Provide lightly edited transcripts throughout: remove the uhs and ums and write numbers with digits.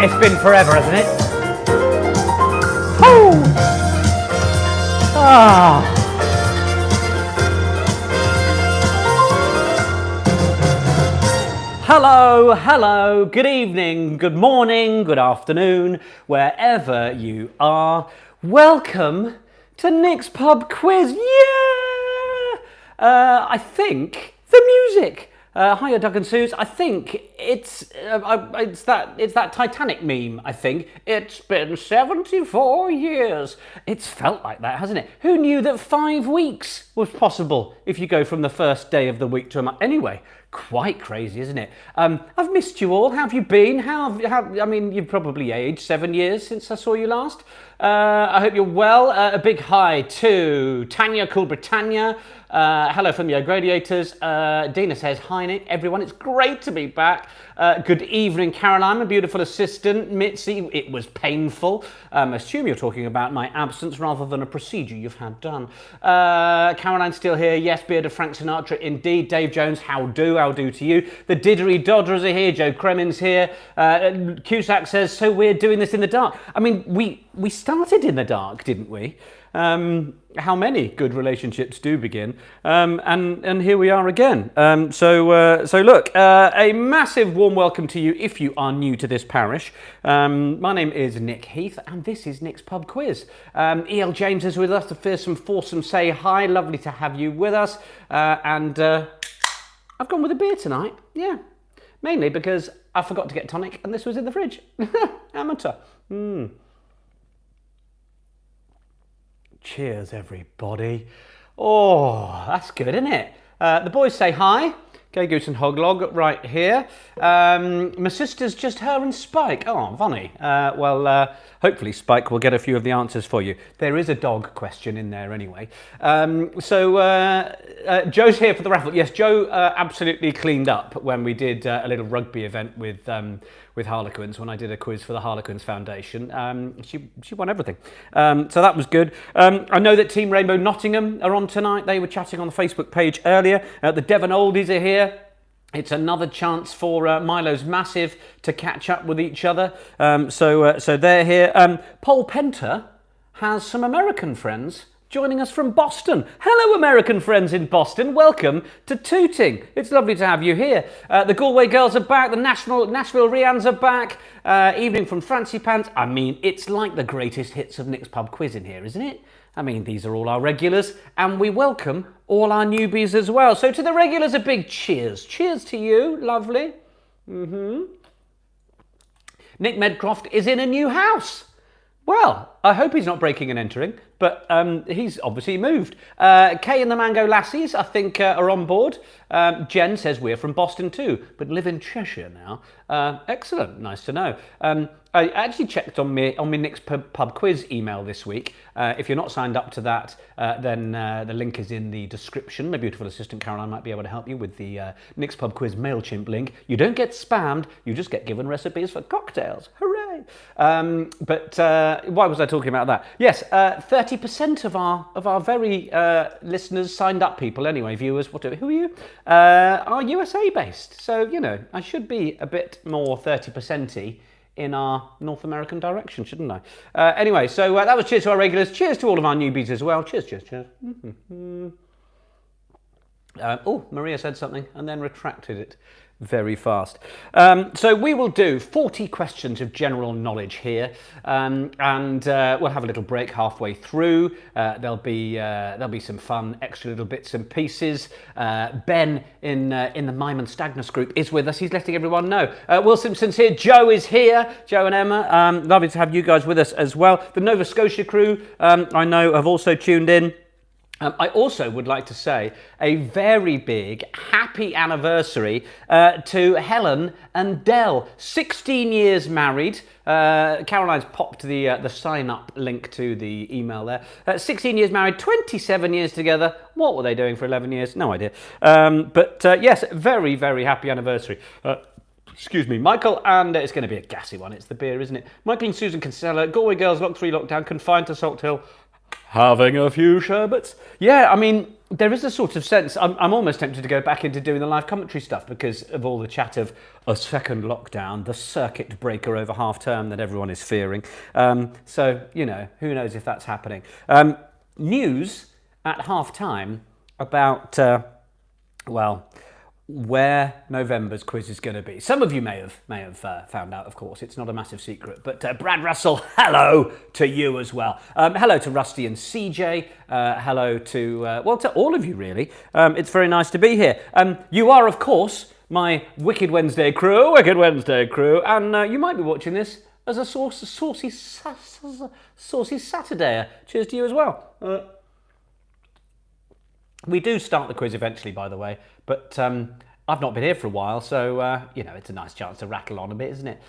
It's been forever, hasn't it? Oh! Ah! Hello, good evening, good morning, good afternoon, wherever you are. Welcome to Nick's Pub Quiz. Yeah! I think the music. Hiya, Doug and Suze. I think it's that Titanic meme. I think it's been 74 years. It's felt like that, hasn't it? Who knew that 5 weeks was possible if you go from the first day of the week to a month? Anyway, quite crazy, isn't it? I've missed you all. How have you been? I mean, you've probably aged 7 years since I saw you last. I hope you're well. A big hi to Tanya, Cool Britannia. Hello from the Gradiators. Dina says, hi Nick, everyone, it's great to be back. Good evening, Caroline, my beautiful assistant. Mitzi, it was painful. Assume you're talking about my absence rather than a procedure you've had done. Caroline's still here. Yes, beard of Frank Sinatra, indeed. Dave Jones, how do to you. The Diddery Dodders are here. Joe Kremin's here. Cusack says, so we're doing this in the dark. I mean, we started in the dark, didn't we? How many good relationships do begin? And here we are again. So look, a massive warm welcome to you if you are new to this parish. My name is Nick Heath, and this is Nick's Pub Quiz. E.L. James is with us, the fearsome foursome say hi. Lovely to have you with us. And I've gone with a beer tonight. Yeah, mainly because I forgot to get tonic, and this was in the fridge. Amateur. Cheers, everybody. Oh, that's good, isn't it? The boys say hi. Gay Goose and Hoglog right here. My sister's just her and Spike. Oh, funny. Hopefully Spike will get a few of the answers for you. There is a dog question in there anyway. Joe's here for the raffle. Yes, Joe absolutely cleaned up when we did a little rugby event with Harlequins, when I did a quiz for the Harlequins Foundation. She won everything. So that was good. I know that Team Rainbow Nottingham are on tonight. They were chatting on the Facebook page earlier. The Devon Oldies are here. It's another chance for Milo's Massive to catch up with each other. So they're here. Paul Penter has some American friends joining us from Boston. Hello, American friends in Boston. Welcome to Tooting. It's lovely to have you here. The Galway Girls are back. The Nashville Rians are back. Evening from Fancy Pants. I mean, it's like the greatest hits of Nick's Pub Quiz in here, isn't it? I mean, these are all our regulars, and we welcome all our newbies as well. So to the regulars, a big cheers. Cheers to you. Lovely. Nick Medcroft is in a new house. Well, I hope he's not breaking and entering, but he's obviously moved. Kay and the Mango Lassies, I think, are on board. Jen says we're from Boston too, but live in Cheshire now. Excellent, nice to know. I actually checked on me Nick's Pub Quiz email this week. If you're not signed up to that, then the link is in the description. My beautiful assistant Caroline might be able to help you with the Nick's Pub Quiz MailChimp link. You don't get spammed, you just get given recipes for cocktails. Hooray! Why was I talking about that? Yes, 30% of our very listeners, signed up people anyway, viewers, whatever, who are you? Are USA based. So, you know, I should be a bit more 30%-y in our North American direction, shouldn't I? Anyway, so that was cheers to our regulars. Cheers to all of our newbies as well. Cheers. Maria said something and then retracted it very fast. So we will do 40 questions of general knowledge here, and we'll have a little break halfway through. There'll be some fun extra little bits and pieces. Ben in the Mime and Stagnus group is with us. He's letting everyone know. Will Simpson's here. Joe is here. Joe and Emma. Lovely to have you guys with us as well. The Nova Scotia crew, I know, have also tuned in. I also would like to say a very big happy anniversary to Helen and Dell. 16 years married. Caroline's popped the sign-up link to the email there. 16 years married, 27 years together. What were they doing for 11 years? No idea. Yes, very, very happy anniversary. Excuse me, Michael, and it's going to be a gassy one. It's the beer, isn't it? Michael and Susan Kinsella, Galway Girls, Lock 3 lockdown, confined to Salt Hill. Having a few sherbets. Yeah, I mean, there is a sort of sense, I'm almost tempted to go back into doing the live commentary stuff because of all the chat of a second lockdown, the circuit breaker over half term that everyone is fearing. So, you know, who knows if that's happening. News at half time about, well, where November's quiz is going to be. Some of you may have found out, of course. It's not a massive secret. But Brad Russell, hello to you as well. Hello to Rusty and CJ. Hello to, well, to all of you, really. It's very nice to be here. You are, of course, my Wicked Wednesday crew. And you might be watching this as a saucy Saturday. Cheers to you as well. We do start the quiz eventually, by the way, but I've not been here for a while, so, you know, it's a nice chance to rattle on a bit, isn't it?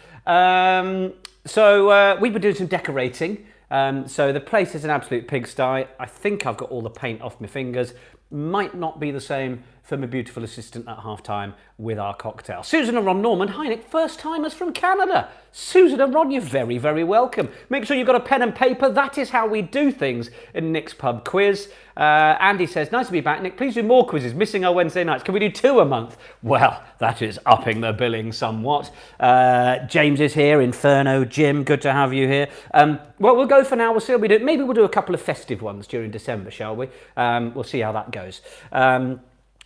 So we've been doing some decorating. So the place is an absolute pigsty. I think I've got all the paint off my fingers. Might not be the same for my beautiful assistant at half-time with our cocktail. Susan and Ron Norman, hi Nick, first-timers from Canada. Susan and Ron, you're very, very welcome. Make sure you've got a pen and paper. That is how we do things in Nick's Pub Quiz. Andy says, nice to be back, Nick. Please do more quizzes. Missing our Wednesday nights. Can we do 2 a month? Well, that is upping the billing somewhat. James is here. Inferno, Jim, good to have you here. Well, we'll go for now. We'll see how we do. Maybe we'll do a couple of festive ones during December, shall we? We'll see how that goes.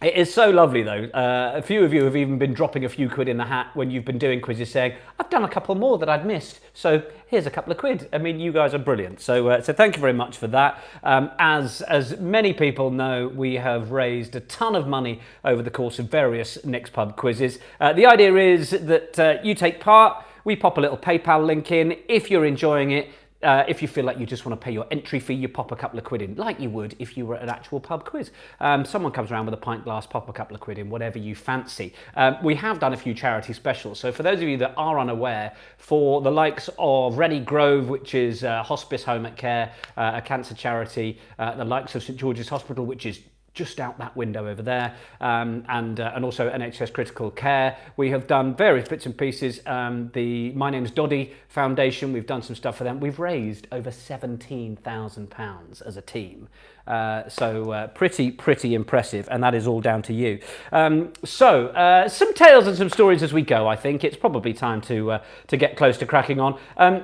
It is so lovely though. A few of you have even been dropping a few quid in the hat when you've been doing quizzes saying, I've done a couple more that I'd missed, so here's a couple of quid. I mean, you guys are brilliant. So thank you very much for that. As many people know, we have raised a ton of money over the course of various Nick's Pub quizzes. The idea is that you take part, we pop a little PayPal link in. If you're enjoying it, if you feel like you just want to pay your entry fee, you pop a couple of quid in, like you would if you were at an actual pub quiz. Someone comes around with a pint glass, pop a couple of quid in, whatever you fancy. We have done a few charity specials. So for those of you that are unaware, for the likes of Rennie Grove, which is a hospice home at care, a cancer charity, the likes of St George's Hospital, which is just out that window over there, and also NHS Critical Care. We have done various bits and pieces. The My Name's Doddy Foundation, we've done some stuff for them. We've raised over £17,000 as a team. So pretty impressive, and that is all down to you. Some tales and some stories as we go. I think it's probably time to get close to cracking on.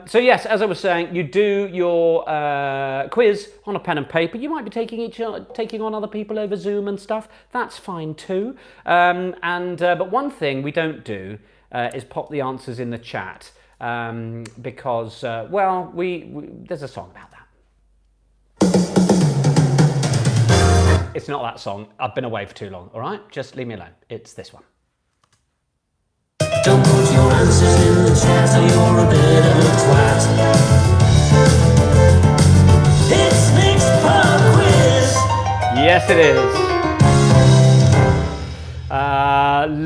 So yes, as I was saying, you do your quiz on a pen and paper. You might be taking on other people over Zoom and stuff. That's fine too. But one thing we don't do is pop the answers in the chat because well, there's a song about that. It's not that song. I've been away for too long, all right? Just leave me alone. It's this one. Don't put your answers in the chat or you're a bit of a twat. It's Nick's Pub Quiz. Yes, it is.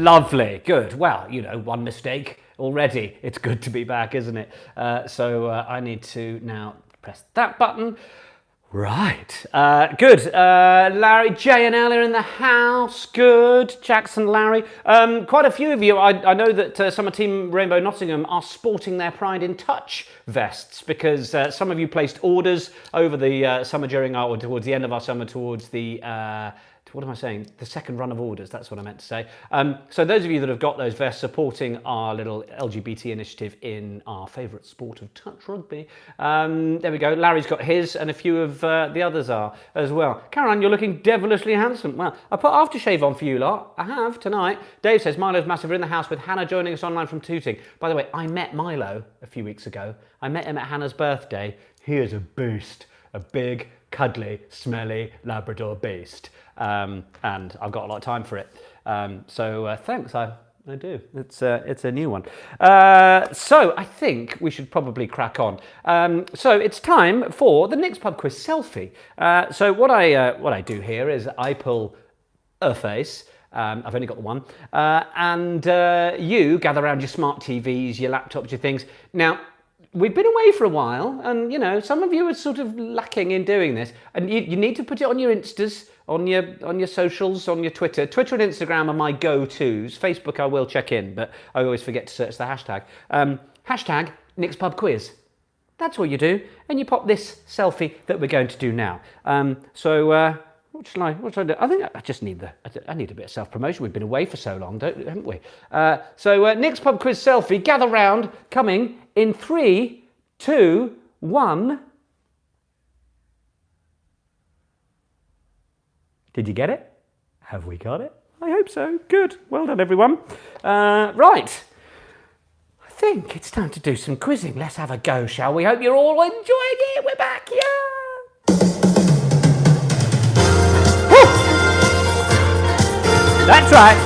Lovely. Good. Well, you know, one mistake already. It's good to be back, isn't it? So I need to now press that button. Right, good. Larry, J and L are in the house. Good, Jackson, Larry. Quite a few of you. I know that some of Team Rainbow Nottingham are sporting their Pride in Touch vests because some of you placed orders over the summer or towards the end of our summer, towards the what am I saying? The second run of orders, that's what I meant to say. So those of you that have got those vests supporting our little LGBT initiative in our favourite sport of touch rugby, there we go. Larry's got his and a few of the others are as well. Caroline, you're looking devilishly handsome. Well, I put aftershave on for you lot. I have tonight. Dave says, Milo's massive. We're in the house with Hannah joining us online from Tooting. By the way, I met Milo a few weeks ago. I met him at Hannah's birthday. He is a beast. A big, cuddly, smelly Labrador beast. And I've got a lot of time for it. So thanks, I do. It's a new one. So I think we should probably crack on. So it's time for the Nick's Pub Quiz selfie. So what I do here is I pull a face. I've only got the one. And you gather around your smart TVs, your laptops, your things. Now, we've been away for a while, and you know, some of you are sort of lacking in doing this, and you need to put it on your Instas, on your socials, on your Twitter. Twitter and Instagram are my go-tos. Facebook I will check in, but I always forget to search the hashtag. Hashtag Nick's Pub Quiz. That's all you do, and you pop this selfie that we're going to do now. So What shall I do? I think I just need I need a bit of self-promotion. We've been away for so long, haven't we? So Nick's Pub Quiz Selfie, gather round, coming in 3, 2, 1. Did you get it? Have we got it? I hope so. Good. Well done, everyone. Right. I think it's time to do some quizzing. Let's have a go, shall we? Hope you're all enjoying it. We're back, yeah! Woo! That's right.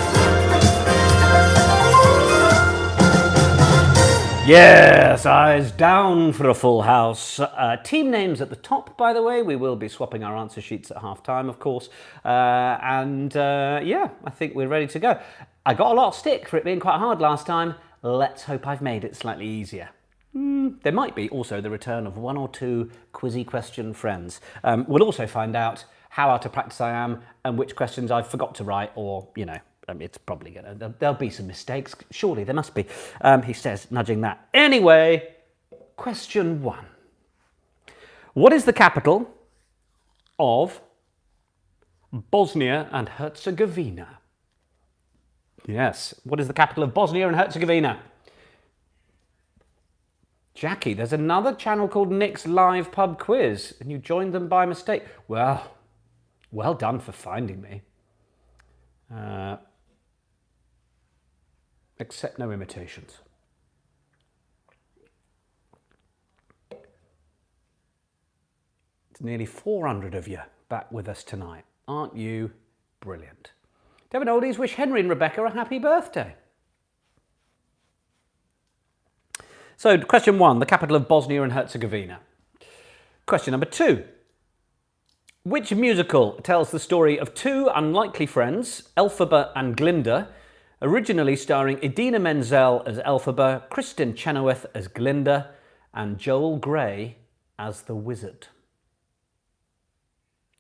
Yes, eyes down for a full house. Team names at the top, by the way. We will be swapping our answer sheets at half time, of course. Yeah, I think we're ready to go. I got a lot of stick for it being quite hard last time. Let's hope I've made it slightly easier. There might be also the return of 1 or 2 quizzy question friends. We'll also find out how out of practice I am and which questions I forgot to write, or, you know, it's probably there'll be some mistakes. Surely there must be, he says, nudging that. Anyway, question 1. What is the capital of Bosnia and Herzegovina? Yes, what is the capital of Bosnia and Herzegovina? Jackie, there's another channel called Nick's Live Pub Quiz, and you joined them by mistake. Well done for finding me. Accept no imitations. It's nearly 400 of you back with us tonight. Aren't you brilliant? Devon Oldies wish Henry and Rebecca a happy birthday. So, question 1, the capital of Bosnia and Herzegovina. Question number 2. Which musical tells the story of 2 unlikely friends, Elphaba and Glinda, originally starring Idina Menzel as Elphaba, Kristin Chenoweth as Glinda, and Joel Grey as the Wizard?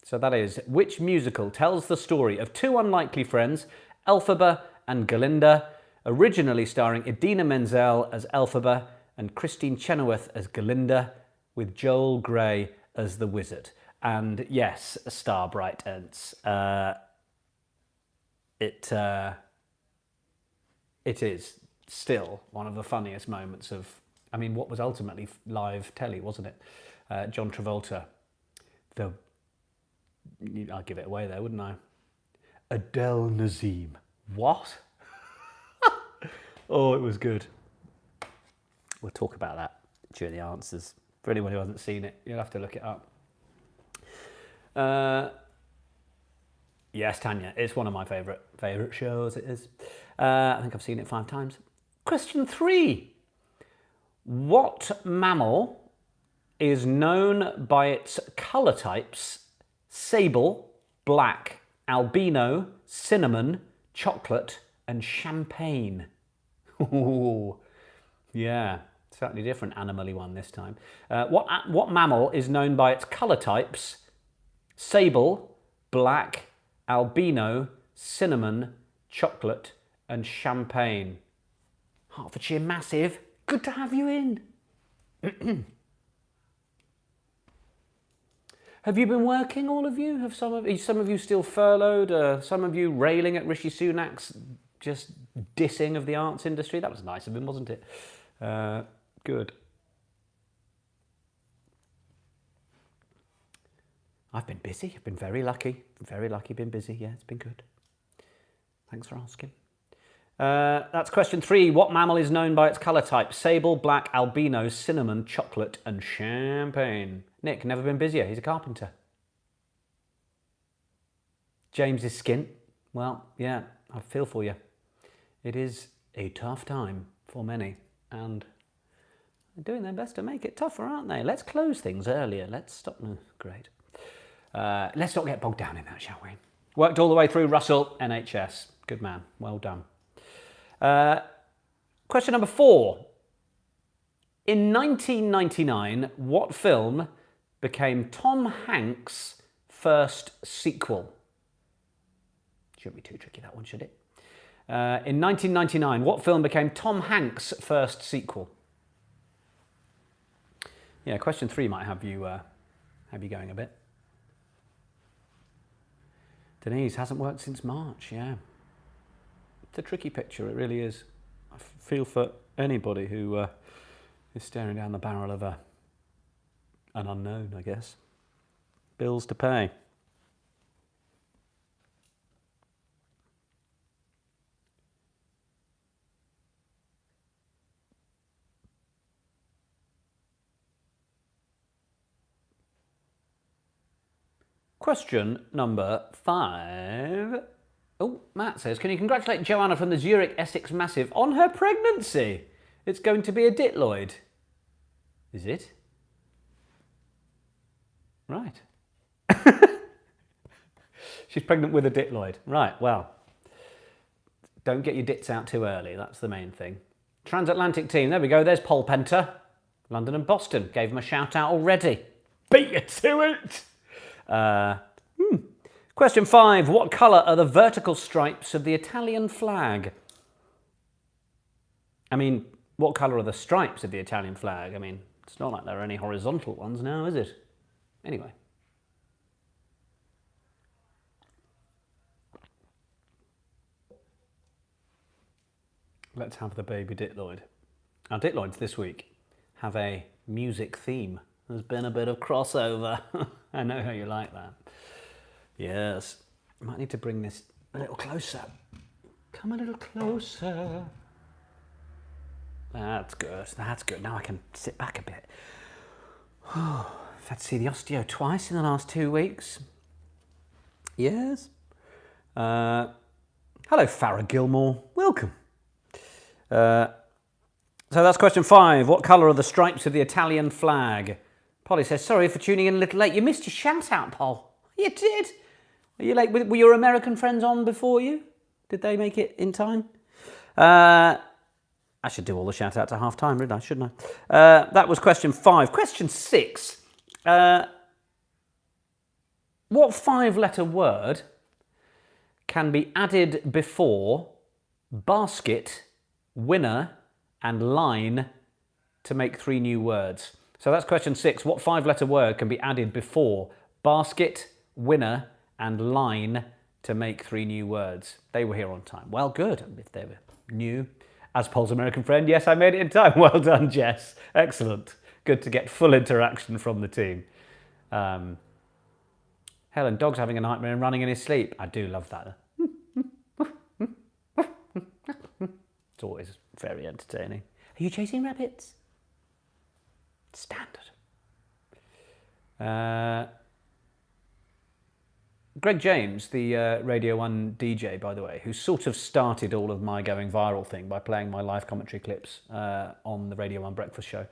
So that is, which musical tells the story of 2 unlikely friends, Elphaba and Glinda, originally starring Idina Menzel as Elphaba and Kristin Chenoweth as Glinda, with Joel Grey as the Wizard? And yes, Starbright Ents. It is still one of the funniest moments of, I mean, what was ultimately live telly, wasn't it? John Travolta. I'd give it away there, wouldn't I? Adele Nazim. What? Oh, it was good. We'll talk about that during the answers. For anyone who hasn't seen it, you'll have to look it up. Yes, Tanya, it's one of my favourite shows, it is. I think I've seen it 5 times. Question 3. What mammal is known by its colour types sable, black, albino, cinnamon, chocolate and champagne? Ooh, yeah, slightly different animal-y one this time. What mammal is known by its colour types sable, black, albino, cinnamon, chocolate and champagne? Hertfordshire Massive, good to have you in. Have you been working, all of you? Have some of you still furloughed? Some of you railing at Rishi Sunak's just dissing of the arts industry? That was nice of him, wasn't it? Good. I've been busy. I've been very lucky. Very lucky, been busy. Yeah, it's been good. Thanks for asking. That's question 3. What mammal is known by its colour type? Sable, black, albino, cinnamon, chocolate and champagne. Nick, never been busier. He's a carpenter. James is skint. Well, yeah, I feel for you. It is a tough time for many, and they're doing their best to make it tougher, aren't they? Let's close things earlier. Let's stop. Great. Let's not get bogged down in that, shall we? Worked all the way through Russell, NHS. Good man. Well done. Question number 4. In 1999, what film became Tom Hanks' first sequel? Shouldn't be too tricky, that one, should it? In 1999, what film became Tom Hanks' first sequel? Yeah, question 3 might have you going a bit. Denise hasn't worked since March, yeah. It's a tricky picture, it really is. I feel for anybody who is staring down the barrel of an unknown, I guess. Bills to pay. Question number 5. Oh, Matt says, can you congratulate Joanna from the Zurich Essex Massive on her pregnancy? It's going to be a ditloid. Is it? Right. She's pregnant with a ditloid. Right, well. Don't get your dits out too early. That's the main thing. Transatlantic team. There we go. There's Pol Penta. London and Boston. Gave them a shout out already. Beat you to it. Question 5. What colour are the vertical stripes of the Italian flag? I mean, what colour are the stripes of the Italian flag? I mean, it's not like there are any horizontal ones now, is it? Anyway. Let's have the baby ditloid. Our ditloids this week have a music theme. There's been a bit of crossover. I know how you like that. Yes. I might need to bring this a little closer. Come a little closer. That's good. That's good. Now I can sit back a bit. I've had to see the osteo twice in the last 2 weeks. Yes. Hello, Farrah Gilmore. Welcome. So that's question 5. What colour are the stripes of the Italian flag? Polly says, sorry for tuning in a little late. You missed your shout out, Paul. You did. Are you late? Were your American friends on before you? Did they make it in time? I should do all the shout outs at half time, shouldn't I? That was question 5. Question 6. What 5-letter word can be added before basket, winner, and line to make 3 new words? So that's question 6. What 5-letter word can be added before basket, winner, and line to make 3 new words? They were here on time. Well, good. If they were new, as Paul's American friend, yes, I made it in time. Well done, Jess. Excellent. Good to get full interaction from the team. Helen, dog's having a nightmare and running in his sleep. I do love that. It's always very entertaining. Are you chasing rabbits? Standard. Greg James, the Radio 1 DJ, by the way, who sort of started all of my going viral thing by playing my live commentary clips on the Radio 1 breakfast show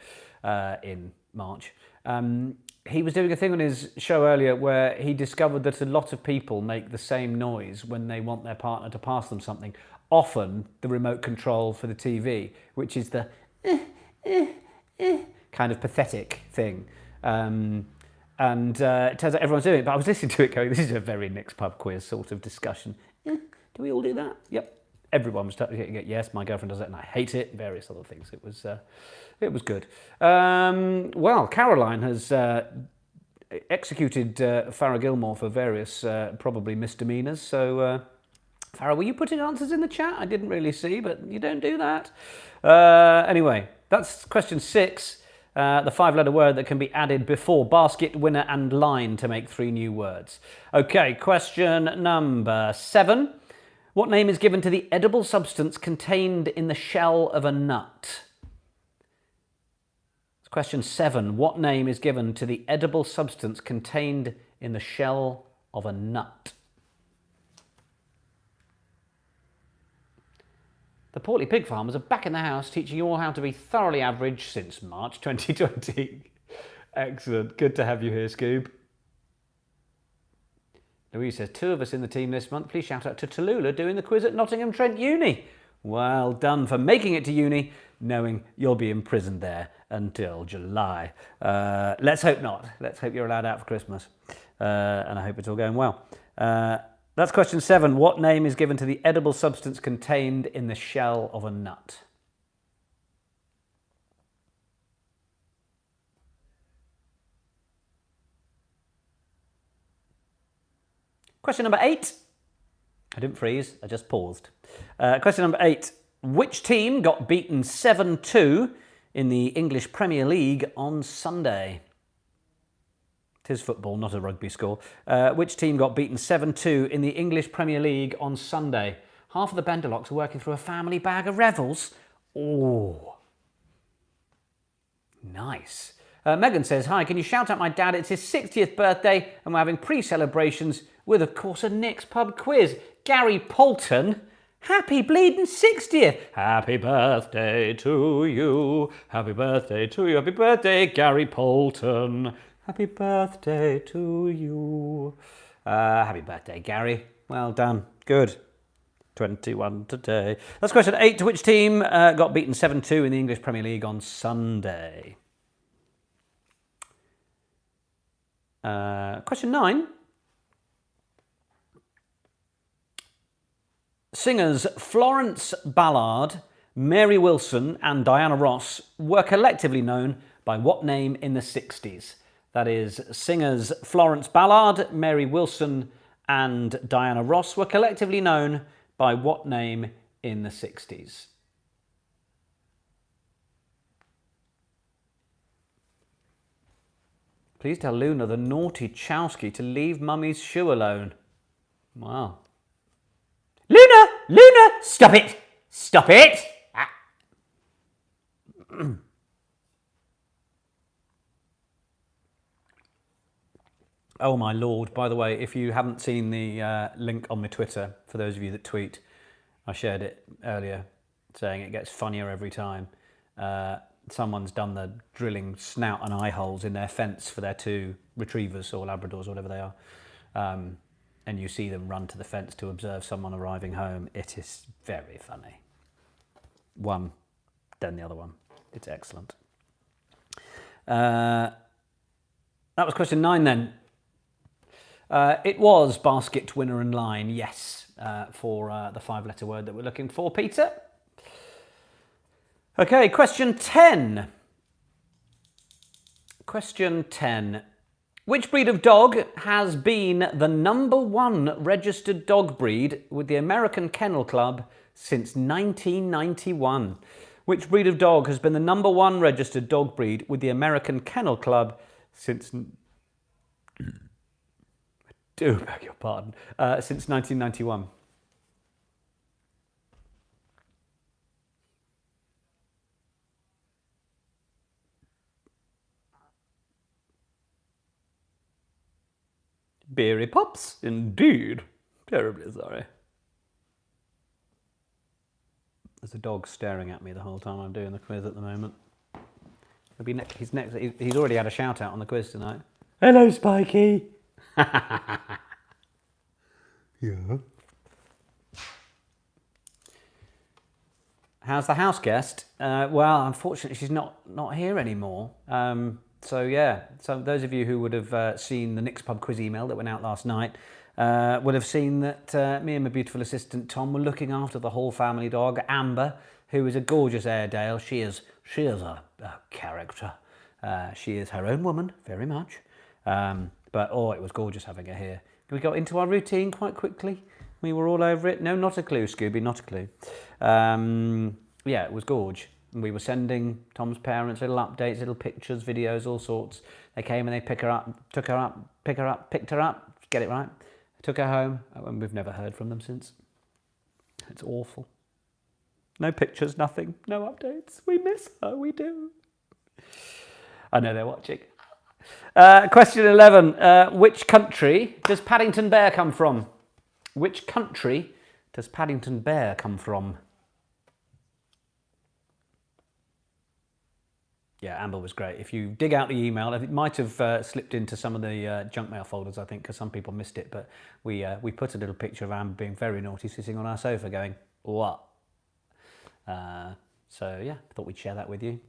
in March. He was doing a thing on his show earlier where he discovered that a lot of people make the same noise when they want their partner to pass them something. Often the remote control for the TV, which is the kind of pathetic thing. And it turns out everyone's doing it, but I was listening to it going, this is a very Nick's Pub Quiz sort of discussion. Do we all do that? Yep. Everyone was getting, yes, my girlfriend does it and I hate it, various other things. It was good. Well, Caroline has executed Farrah Gilmore for various probably misdemeanours, so Farrah, will you put in answers in the chat? I didn't really see, but you don't do that. Anyway, that's question 6. The 5-letter word that can be added before basket, winner, and line to make 3 new words. Okay, question number 7. What name is given to the edible substance contained in the shell of a nut? Question 7. What name is given to the edible substance contained in the shell of a nut? The Portly Pig Farmers are back in the house teaching you all how to be thoroughly average since March 2020. Excellent. Good to have you here, Scoob. Louise says, 2 of us in the team this month. Please shout out to Tallulah doing the quiz at Nottingham Trent Uni. Well done for making it to uni, knowing you'll be imprisoned there until July. Let's hope not. Let's hope you're allowed out for Christmas. And I hope it's all going well. That's question 7. What name is given to the edible substance contained in the shell of a nut? Question number 8. I didn't freeze, I just paused. Question number 8. Which team got beaten 7-2 in the English Premier League on Sunday? It is football, not a rugby score. Which team got beaten 7-2 in the English Premier League on Sunday? Half of the Benderlocks are working through a family bag of Revels. Oh, nice. Megan says, hi, can you shout out my dad? It's his 60th birthday and we're having pre-celebrations with, of course, a Nick's Pub quiz. Gary Polton, happy bleeding 60th. Happy birthday to you. Happy birthday to you. Happy birthday, Gary Polton. Happy birthday to you. Happy birthday, Gary. Well done. Good. 21 today. That's question 8. Which team got beaten 7-2 in the English Premier League on Sunday? Question 9. Singers Florence Ballard, Mary Wilson and Diana Ross were collectively known by what name in the 60s? That is, singers Florence Ballard, Mary Wilson and Diana Ross were collectively known by what name in the 60s? Please tell Luna the naughty Chowski to leave Mummy's shoe alone. Wow. Luna! Luna! Stop it! Stop it! Ah. Oh my lord, by the way, if you haven't seen the link on my Twitter, for those of you that tweet, I shared it earlier, saying it gets funnier every time. Someone's done the drilling snout and eye holes in their fence for their 2 retrievers or Labradors or whatever they are. And you see them run to the fence to observe someone arriving home. It is very funny. One, then the other one. It's excellent. That was question 9 then. It was basket, winner and line, yes, for the 5-letter word that we're looking for, Peter. Okay, question 10. Question 10. Which breed of dog has been the #1 registered dog breed with the American Kennel Club since 1991? Which breed of dog has been the #1 registered dog breed with the American Kennel Club since... do beg your pardon. Since 1991. Beery Pops, indeed. Terribly sorry. There's a dog staring at me the whole time I'm doing the quiz at the moment. He'll be he's next. He's already had a shout out on the quiz tonight. Hello, Spikey. Yeah. How's the house guest? Well, unfortunately, she's not here anymore. So yeah, so those of you who would have seen the Nick's Pub quiz email that went out last night would have seen that me and my beautiful assistant Tom were looking after the whole family dog, Amber, who is a gorgeous Airedale. She is a character. She is her own woman, very much. But oh, it was gorgeous having her here. We got into our routine quite quickly. We were all over it. No, not a clue, Scooby, not a clue. Yeah, it was gorge. We were sending Tom's parents little updates, little pictures, videos, all sorts. They came and they picked her up, picked her up, get it right, took her home, and we've never heard from them since. It's awful. No pictures, nothing, no updates. We miss her, we do. I know they're watching. Question 11. Which country does Paddington Bear come from? Which country does Paddington Bear come from? Yeah, Amber was great. If you dig out the email, it might have slipped into some of the junk mail folders, I think, because some people missed it. But we put a little picture of Amber being very naughty, sitting on our sofa going, what? So yeah, I thought we'd share that with you.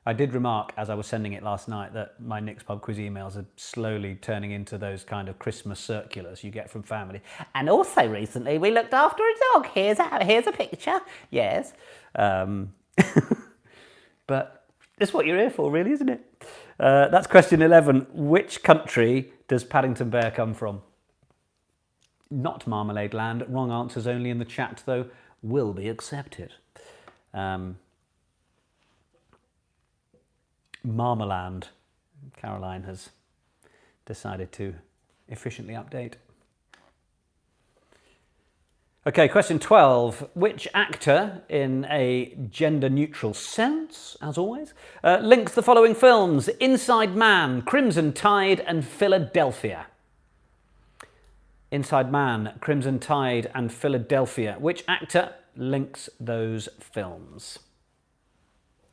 I did remark as I was sending it last night that my Nick's Pub quiz emails are slowly turning into those kind of Christmas circulars you get from family. And also recently we looked after a dog. Here's a picture. Yes. But it's what you're here for, really, isn't it? That's question 11. Which country does Paddington Bear come from? Not Marmalade Land. Wrong answers only in the chat, though, will be accepted. Marmaland. Caroline has decided to efficiently update. Okay, question 12. Which actor, in a gender-neutral sense, as always, links the following films: Inside Man, Crimson Tide, and Philadelphia? Inside Man, Crimson Tide, and Philadelphia. Which actor links those films?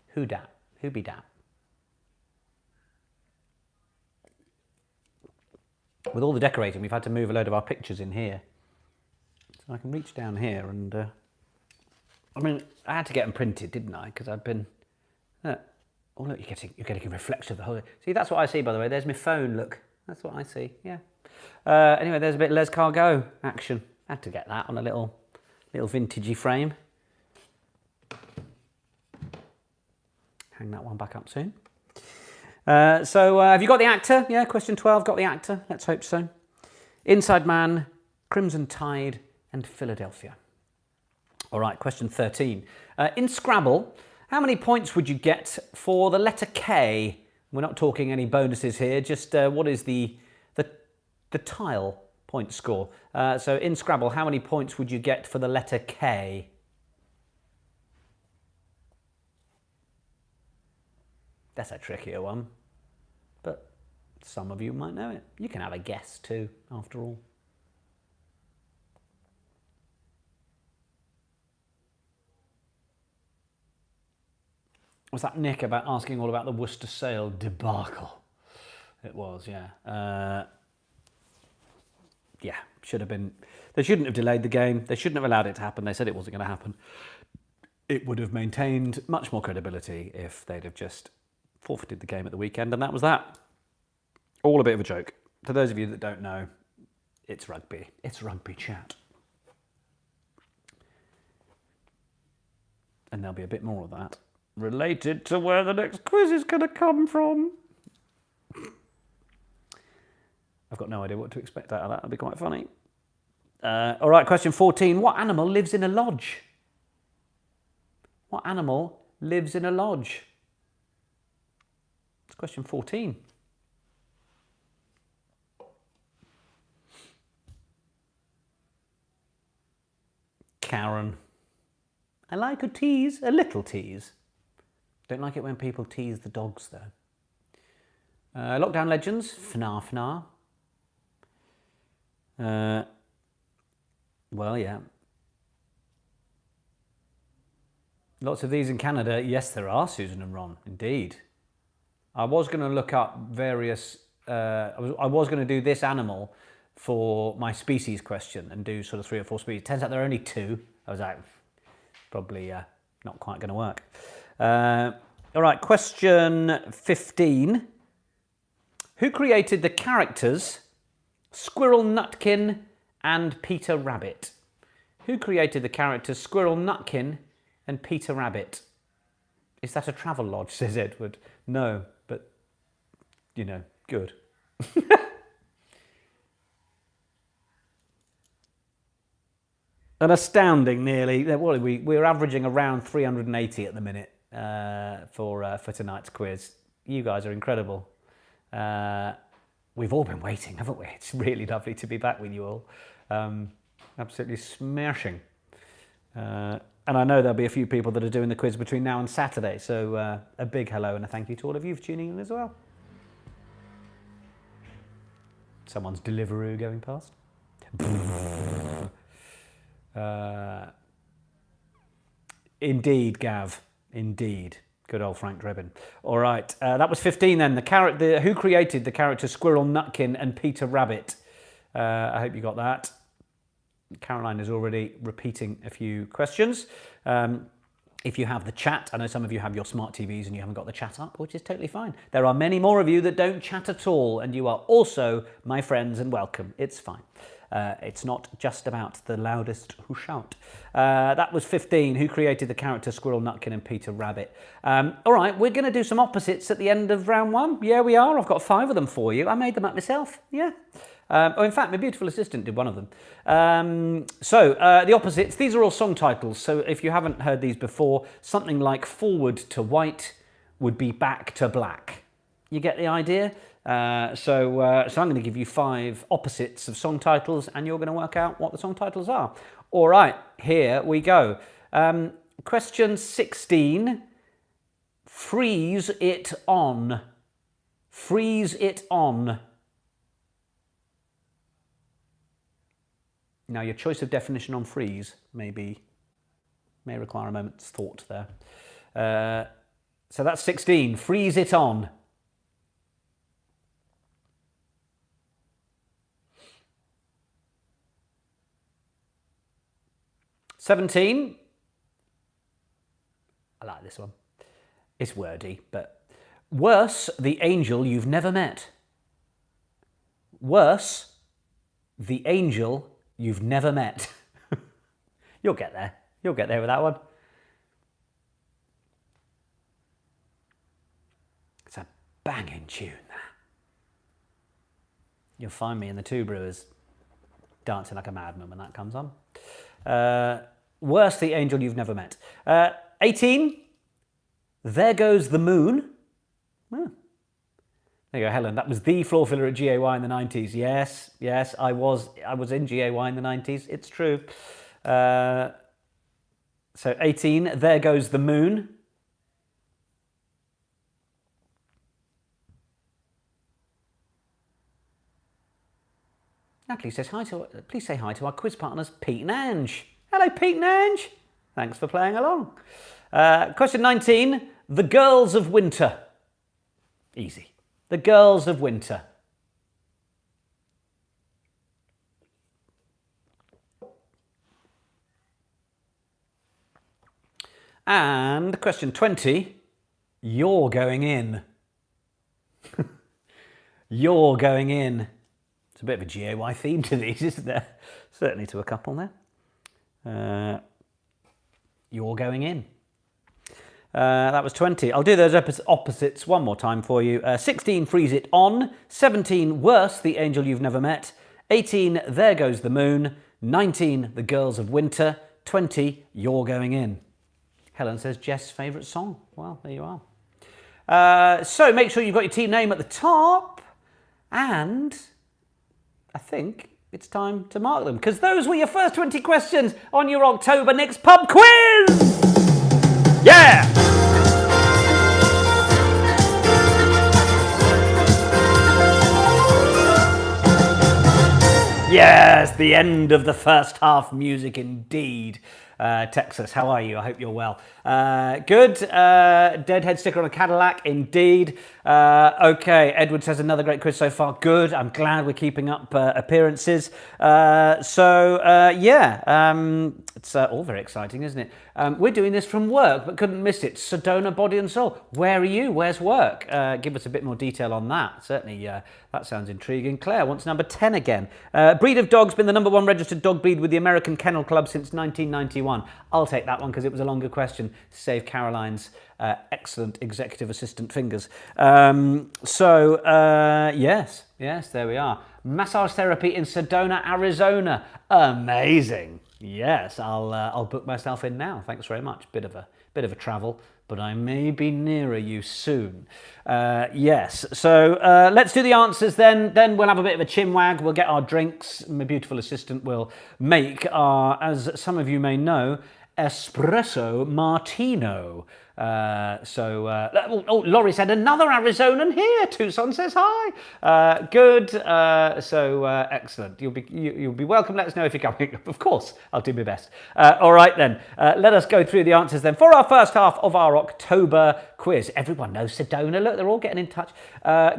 Who dat? Who be dat? With all the decorating, we've had to move a load of our pictures in here. So I can reach down here and... I mean, I had to get them printed, didn't I? Because I've been... oh, look, you're getting a reflection of the whole... See, that's what I see, by the way. There's my phone, look. That's what I see, yeah. Anyway, there's a bit of Les Cargo action. I had to get that on a little vintagey frame. Hang that one back up soon. So have you got the actor? Yeah, question 12, got the actor? Let's hope so. Inside Man, Crimson Tide, and Philadelphia. All right, question 13. In Scrabble, how many points would you get for the letter K? We're not talking any bonuses here, just what is the tile point score? So in Scrabble, how many points would you get for the letter K? That's a trickier one, but some of you might know it. You can have a guess too, after all. Was that Nick about asking all about the Worcester sale debacle? It was, yeah. Yeah, should have been. They shouldn't have delayed the game. They shouldn't have allowed it to happen. They said it wasn't going to happen. It would have maintained much more credibility if they'd have just forfeited the game at the weekend, and that was that. All a bit of a joke. To those of you that don't know, it's rugby. It's rugby chat. And there'll be a bit more of that related to where the next quiz is going to come from. I've got no idea what to expect out of that. That'll be quite funny. All right, question 14. What animal lives in a lodge? What animal lives in a lodge? It's question 14. Karen. I like a tease, a little tease. Don't like it when people tease the dogs, though. Lockdown Legends, FNAR, FNAR. Well, yeah. Lots of these in Canada. Yes, there are, Susan and Ron, indeed. I was going to look up various... I was going to do this animal for my species question and do sort of 3 or 4 species. Turns out there are only 2. I was like, probably not quite going to work. All right, question 15. Who created the characters Squirrel Nutkin and Peter Rabbit? Who created the characters Squirrel Nutkin and Peter Rabbit? Is that a travel lodge, says Edward. No, but, you know, good. An astounding nearly, what are we're averaging around 380 at the minute for tonight's quiz. You guys are incredible. We've all been waiting, haven't we? It's really lovely to be back with you all. Absolutely smashing. And I know there'll be a few people that are doing the quiz between now and Saturday, so a big hello and a thank you to all of you for tuning in as well. Someone's Deliveroo going past. Indeed, Gav. Indeed. Good old Frank Drebin. All right, that was 15 then. Who created the characters Squirrel Nutkin and Peter Rabbit? I hope you got that. Caroline is already repeating a few questions. If you have the chat, I know some of you have your smart TVs and you haven't got the chat up, which is totally fine. There are many more of you that don't chat at all, and you are also my friends and welcome. It's fine. It's not just about the loudest who shout. That was 15. Who created the characters Squirrel Nutkin and Peter Rabbit? All right, we're going to do some opposites at the end of round 1. Yeah, we are. I've got 5 of them for you. I made them up myself. Yeah. In fact, my beautiful assistant did one of them. The opposites, these are all song titles. So if you haven't heard these before, something like Forward to White would be Back to Black. You get the idea? So I'm going to give you 5 opposites of song titles, and you're going to work out what the song titles are. All right, here we go. Question 16. Freeze it on. Freeze it on. Now, your choice of definition on freeze may require a moment's thought there. So that's 16. Freeze it on. "17. I like this one. It's wordy, but worse, the angel you've never met. Worse, the angel you've never met. You'll get there. You'll get there with that one. It's a banging tune, that. You'll find me in the Two Brewers dancing like a madman when that comes on. Worse, the angel you've never met. 18. There Goes the Moon. Oh. There you go, Helen. That was the floor filler at GAY in the 90s. Yes, I was in GAY in the 90s. It's true. So 18. There Goes the Moon. Natalie says please say hi to our quiz partners, Pete and Ange. Hello, Pete and Ange. Thanks for playing along. Question 19. The Girls of Winter. Easy. The Girls of Winter. And question 20. You're Going In. You're Going In. It's a bit of a GAY theme to these, isn't there? Certainly to a couple there. You're Going In. That was 20. I'll do those opposites one more time for you. 16, Freeze It On. 17, Worse, the Angel You've Never Met. 18, There Goes the Moon. 19, The Girls of Winter. 20, You're Going In. Helen says Jess's favourite song. Well, there you are. So make sure you've got your team name at the top. And I think it's time to mark them, because those were your first 20 questions on your October Next Pub Quiz! Yeah! Yes, the end of the first half music indeed. Texas, how are you? I hope you're well. Good. Deadhead sticker on a Cadillac, indeed. Okay, Edward says another great quiz so far. Good. I'm glad we're keeping up appearances. It's all very exciting, isn't it? We're doing this from work, but couldn't miss it. Sedona Body and Soul. Where are you? Where's work? Give us a bit more detail on that. Certainly, that sounds intriguing. Claire wants number 10 again. Breed of dog's been the #1 registered dog breed with the American Kennel Club since 1991. I'll take that one because it was a longer question to save Caroline's excellent executive assistant fingers. Yes, there we are. Massage therapy in Sedona, Arizona. Amazing. Yes, I'll book myself in now. Thanks very much. Bit of a travel, but I may be nearer you soon. Yes. So let's do the answers then. Then we'll have a bit of a chinwag. We'll get our drinks. My beautiful assistant will make our, as some of you may know, espresso martino. Laurie said another Arizonan here. Tucson says hi. Good. Excellent. You'll be welcome. Let us know if you're coming. Of course, I'll do my best. All right then. Let us go through the answers then for our first half of our October quiz. Everyone knows Sedona. Look, they're all getting in touch.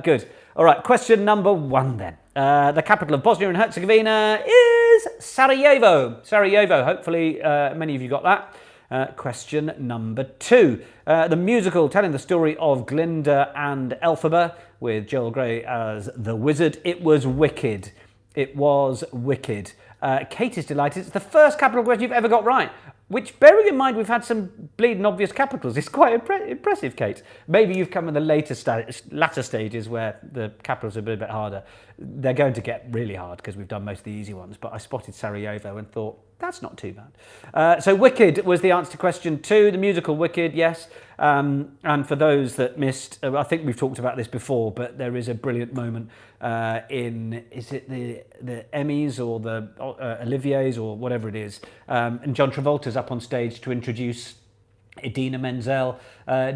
Good. All right. Question number 1 then. The capital of Bosnia and Herzegovina is Sarajevo. Sarajevo. Hopefully, many of you got that. Question number 2. The musical telling the story of Glinda and Elphaba with Joel Grey as the wizard. It was wicked. It was wicked. Kate is delighted. It's the first capital question you've ever got right. which, bearing in mind we've had some bleeding obvious capitals, is quite impressive, Kate. Maybe you've come in the latter stages where the capitals are a bit harder. They're going to get really hard because we've done most of the easy ones, but I spotted Sarajevo and thought, that's not too bad. So Wicked was the answer to question 2, the musical Wicked, yes. And for those that missed, I think we've talked about this before, but there is a brilliant moment is it the Emmys or the Olivier's or whatever it is, and John Travolta's up on stage to introduce Idina Menzel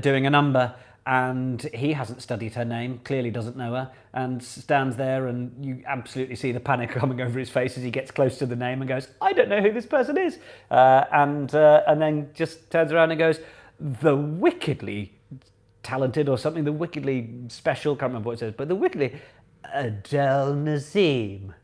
doing a number, and he hasn't studied her name, clearly doesn't know her, and stands there, and you absolutely see the panic coming over his face as he gets close to the name and goes, I don't know who this person is, and then just turns around and goes, the wickedly talented or something, the wickedly special, can't remember what it says, but the wickedly Adele Nazim.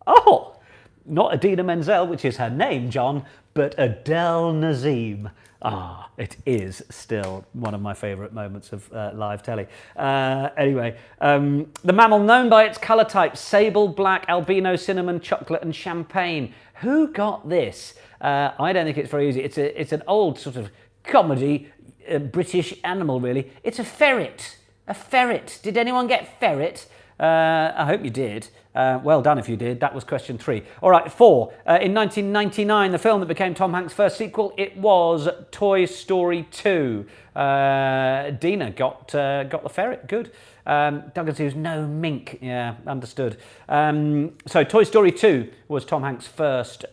Oh, not Idina Menzel, which is her name, John, but Adele Nazim. Ah, it is still one of my favourite moments of live telly. Anyway, the mammal known by its colour types, sable, black, albino, cinnamon, chocolate and champagne. Who got this? I don't think it's very easy. It's an old sort of comedy, British animal really. It's a ferret. A ferret. Did anyone get ferret? I hope you did. Well done if you did. That was question 3. All right, 4. In 1999, the film that became Tom Hanks' first sequel, it was Toy Story 2. Dina got the ferret. Good. Douglas Hughes, no mink. Yeah, understood. So Toy Story 2 was Tom Hanks' first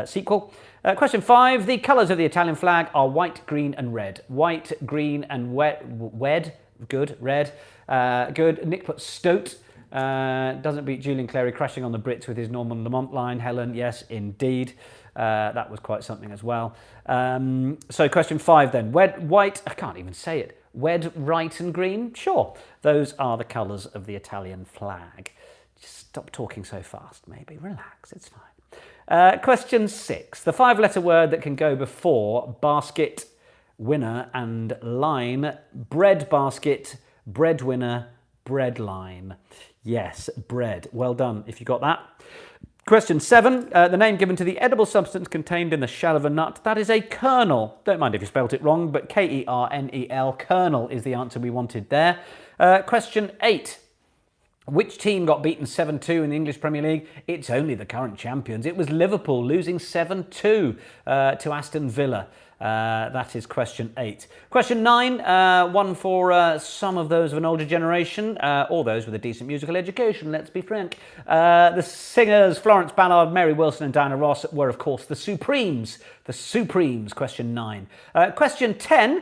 sequel. Question 5. The colours of the Italian flag are white, green and red. White, green and wed. Good. Red. Good. Nick put stoat. Doesn't beat Julian Clary crashing on the Brits with his Norman Lamont line. Helen, yes, indeed. That was quite something as well. So question 5 then. White, I can't even say it. Wed, right and green? Sure. Those are the colours of the Italian flag. Just stop talking so fast, maybe. Relax, it's fine. Question 6. The 5-letter word that can go before basket, winner and line. Bread basket, breadwinner, bread line. Yes, bread. Well done if you got that. Question 7. The name given to the edible substance contained in the shell of a nut. That is a kernel. Don't mind if you spelt it wrong, but Kernel. Kernel is the answer we wanted there. Question 8. Which team got beaten 7-2 in the English Premier League? It's only the current champions. It was Liverpool losing 7-2 to Aston Villa. That is question 8. Question 9, one for some of those of an older generation, or those with a decent musical education, let's be frank. The singers Florence Ballard, Mary Wilson and Diana Ross were, of course, the Supremes. The Supremes, question 9. Question 10,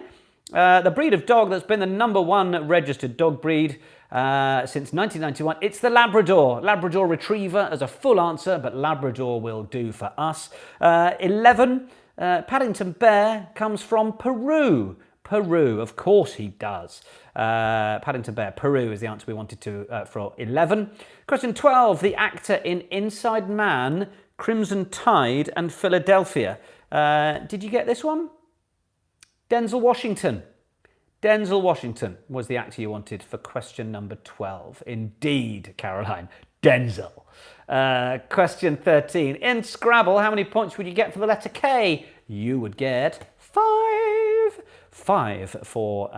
the breed of dog that's been the #1 registered dog breed since 1991, it's the Labrador. Labrador Retriever as a full answer, but Labrador will do for us. 11, Paddington Bear comes from Peru. Peru, of course he does. Paddington Bear, Peru is the answer we wanted to for 11. Question 12, the actor in Inside Man, Crimson Tide and Philadelphia. Did you get this one? Denzel Washington. Denzel Washington was the actor you wanted for question number 12. Indeed, Caroline, Denzel. Question 13. In Scrabble, how many points would you get for the letter K? You would get 5. 5 for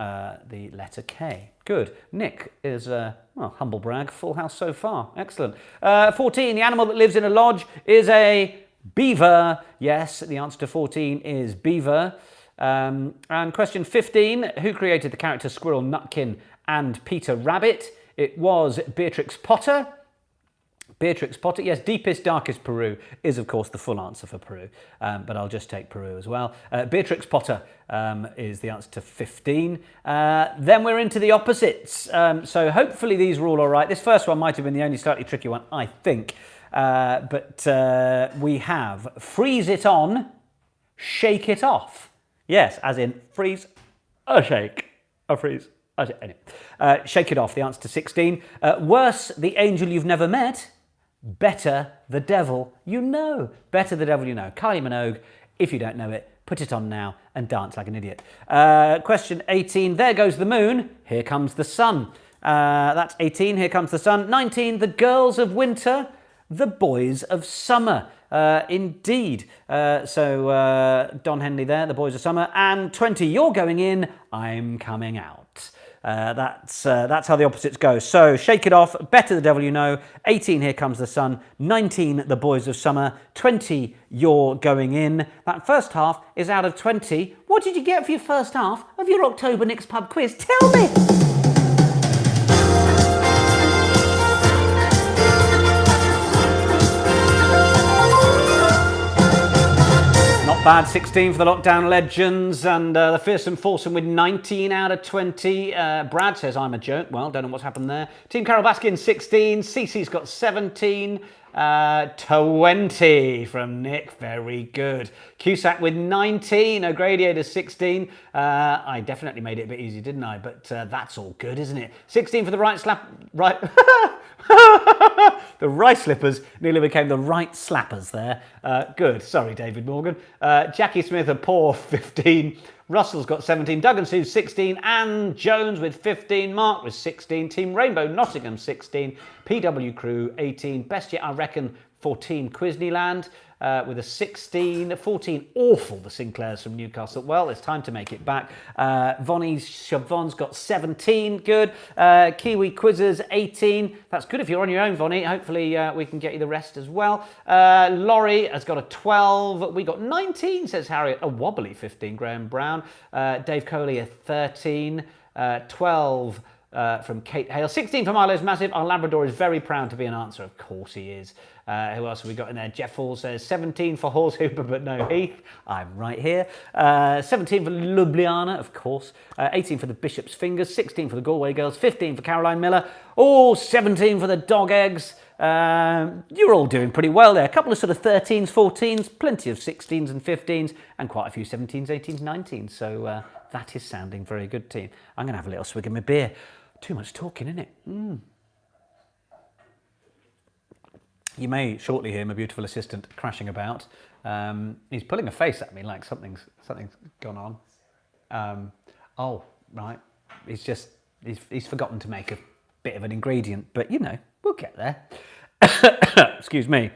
the letter K. Good. Nick is, well, humble brag, full house so far. Excellent. 14. The animal that lives in a lodge is a beaver. Yes, the answer to 14 is beaver. And question 15, who created the character Squirrel Nutkin and Peter Rabbit? It was Beatrix Potter. Beatrix Potter, yes, deepest, darkest Peru is, of course, the full answer for Peru, but I'll just take Peru as well. Beatrix Potter is the answer to 15. Then we're into the opposites. So hopefully these are all right. This first one might have been the only slightly tricky one, I think. But we have freeze it on, shake it off. Yes, as in freeze, a shake, a freeze, a shake. Anyway, shake it off, the answer to 16. Worse, the angel you've never met. Better, the devil you know. Better, the devil you know. Kylie Minogue, if you don't know it, put it on now and dance like an idiot. Question 18, there goes the moon, here comes the sun. That's 18, here comes the sun. 19, the girls of winter, the boys of summer. Indeed. So Don Henley there, the Boys of Summer, and 20, you're going in, I'm coming out. That's how the opposites go. So Shake It Off, Better the Devil You Know, 18, Here Comes the Sun, 19, The Boys of Summer, 20, You're Going In. That first half is out of 20. What did you get for your first half of your October Nick's Pub quiz? Tell me! Not bad, 16 for the Lockdown Legends, and the Fearsome Foursome with 19 out of 20. Brad says, I'm a jerk. Well, don't know what's happened there. Team Carol Baskin, 16. Cece's got 17. 20 from Nick, very good. Cusack with 19. O'Gradiator 16. I definitely made it a bit easy, didn't I? But that's all good, isn't it? 16 for the right slap... Right... The right slippers nearly became the right slappers there. Good. Sorry, David Morgan. Jackie Smith, a poor 15. Russell's got 17. Doug and Sue, 16. Anne Jones with 15. Mark with 16. Team Rainbow Nottingham, 16. PW Crew, 18. Best yet, I reckon, 14. Quizneyland with a 16. 14, awful, the Sinclairs from Newcastle. Well, it's time to make it back. Siobhan's got 17. Good. Kiwi Quizzers, 18. That's good if you're on your own, Vonnie. Hopefully we can get you the rest as well. Laurie has got a 12. We got 19, says Harriet. A wobbly 15, Graham Brown. Dave Coley, a 13. 12 from Kate Hale. 16 for Milo's Massive. Our Labrador is very proud to be an answer. Of course he is. Who else have we got in there? Jeff Hall says 17 for Horse Hooper, but no Heath. I'm right here. 17 for Ljubljana, of course. 18 for the Bishop's Fingers. 16 for the Galway Girls. 15 for Caroline Miller. Oh, 17 for the Dog Eggs. You're all doing pretty well there. A couple of sort of 13s, 14s, plenty of 16s and 15s, and quite a few 17s, 18s, 19s. So that is sounding very good, team. I'm going to have a little swig of my beer. Too much talking, isn't it? You may shortly hear my beautiful assistant crashing about. He's pulling a face at me like something's gone on. Oh, right. He's forgotten to make a bit of an ingredient, but you know, we'll get there. Excuse me.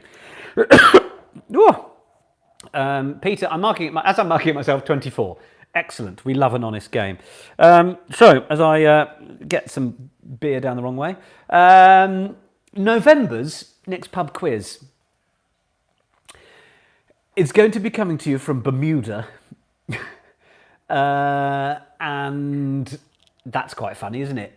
Peter, I'm marking it myself 24. Excellent. We love an honest game. So, as I get some beer down the wrong way, November's Nick's Pub Quiz is going to be coming to you from Bermuda. And that's quite funny, isn't it?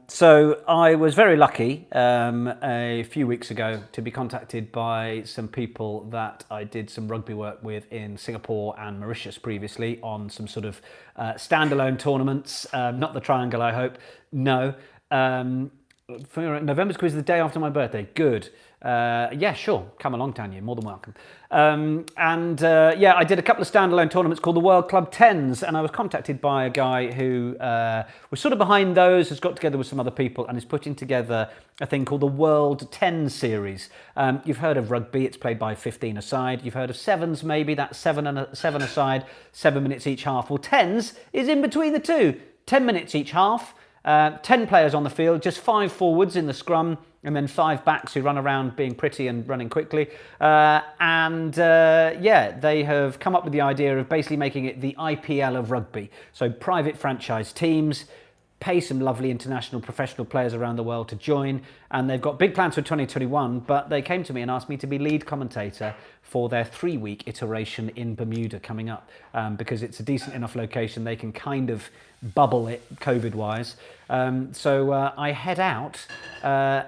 So I was very lucky a few weeks ago to be contacted by some people that I did some rugby work with in Singapore and Mauritius previously on some sort of standalone tournaments. Not the Triangle, I hope. No. For November's quiz the day after my birthday. Good. Yeah, sure. Come along, Tanya. More than welcome. Yeah, I did a couple of standalone tournaments called the World Club Tens, and I was contacted by a guy who was sort of behind those, has got together with some other people, and is putting together a thing called the World 10 Series. You've heard of rugby, it's played by 15 aside. You've heard of sevens, maybe, that's seven aside, 7 minutes each half. Well, tens is in between the two. 10 minutes each half. 10 players on the field, just 5 forwards in the scrum, and then 5 backs who run around being pretty and running quickly. Yeah, they have come up with the idea of basically making it the IPL of rugby. So private franchise teams, pay some lovely international professional players around the world to join, and they've got big plans for 2021, but they came to me and asked me to be lead commentator for their 3-week iteration in Bermuda coming up, because it's a decent enough location, they can kind of bubble it COVID-wise. So I head out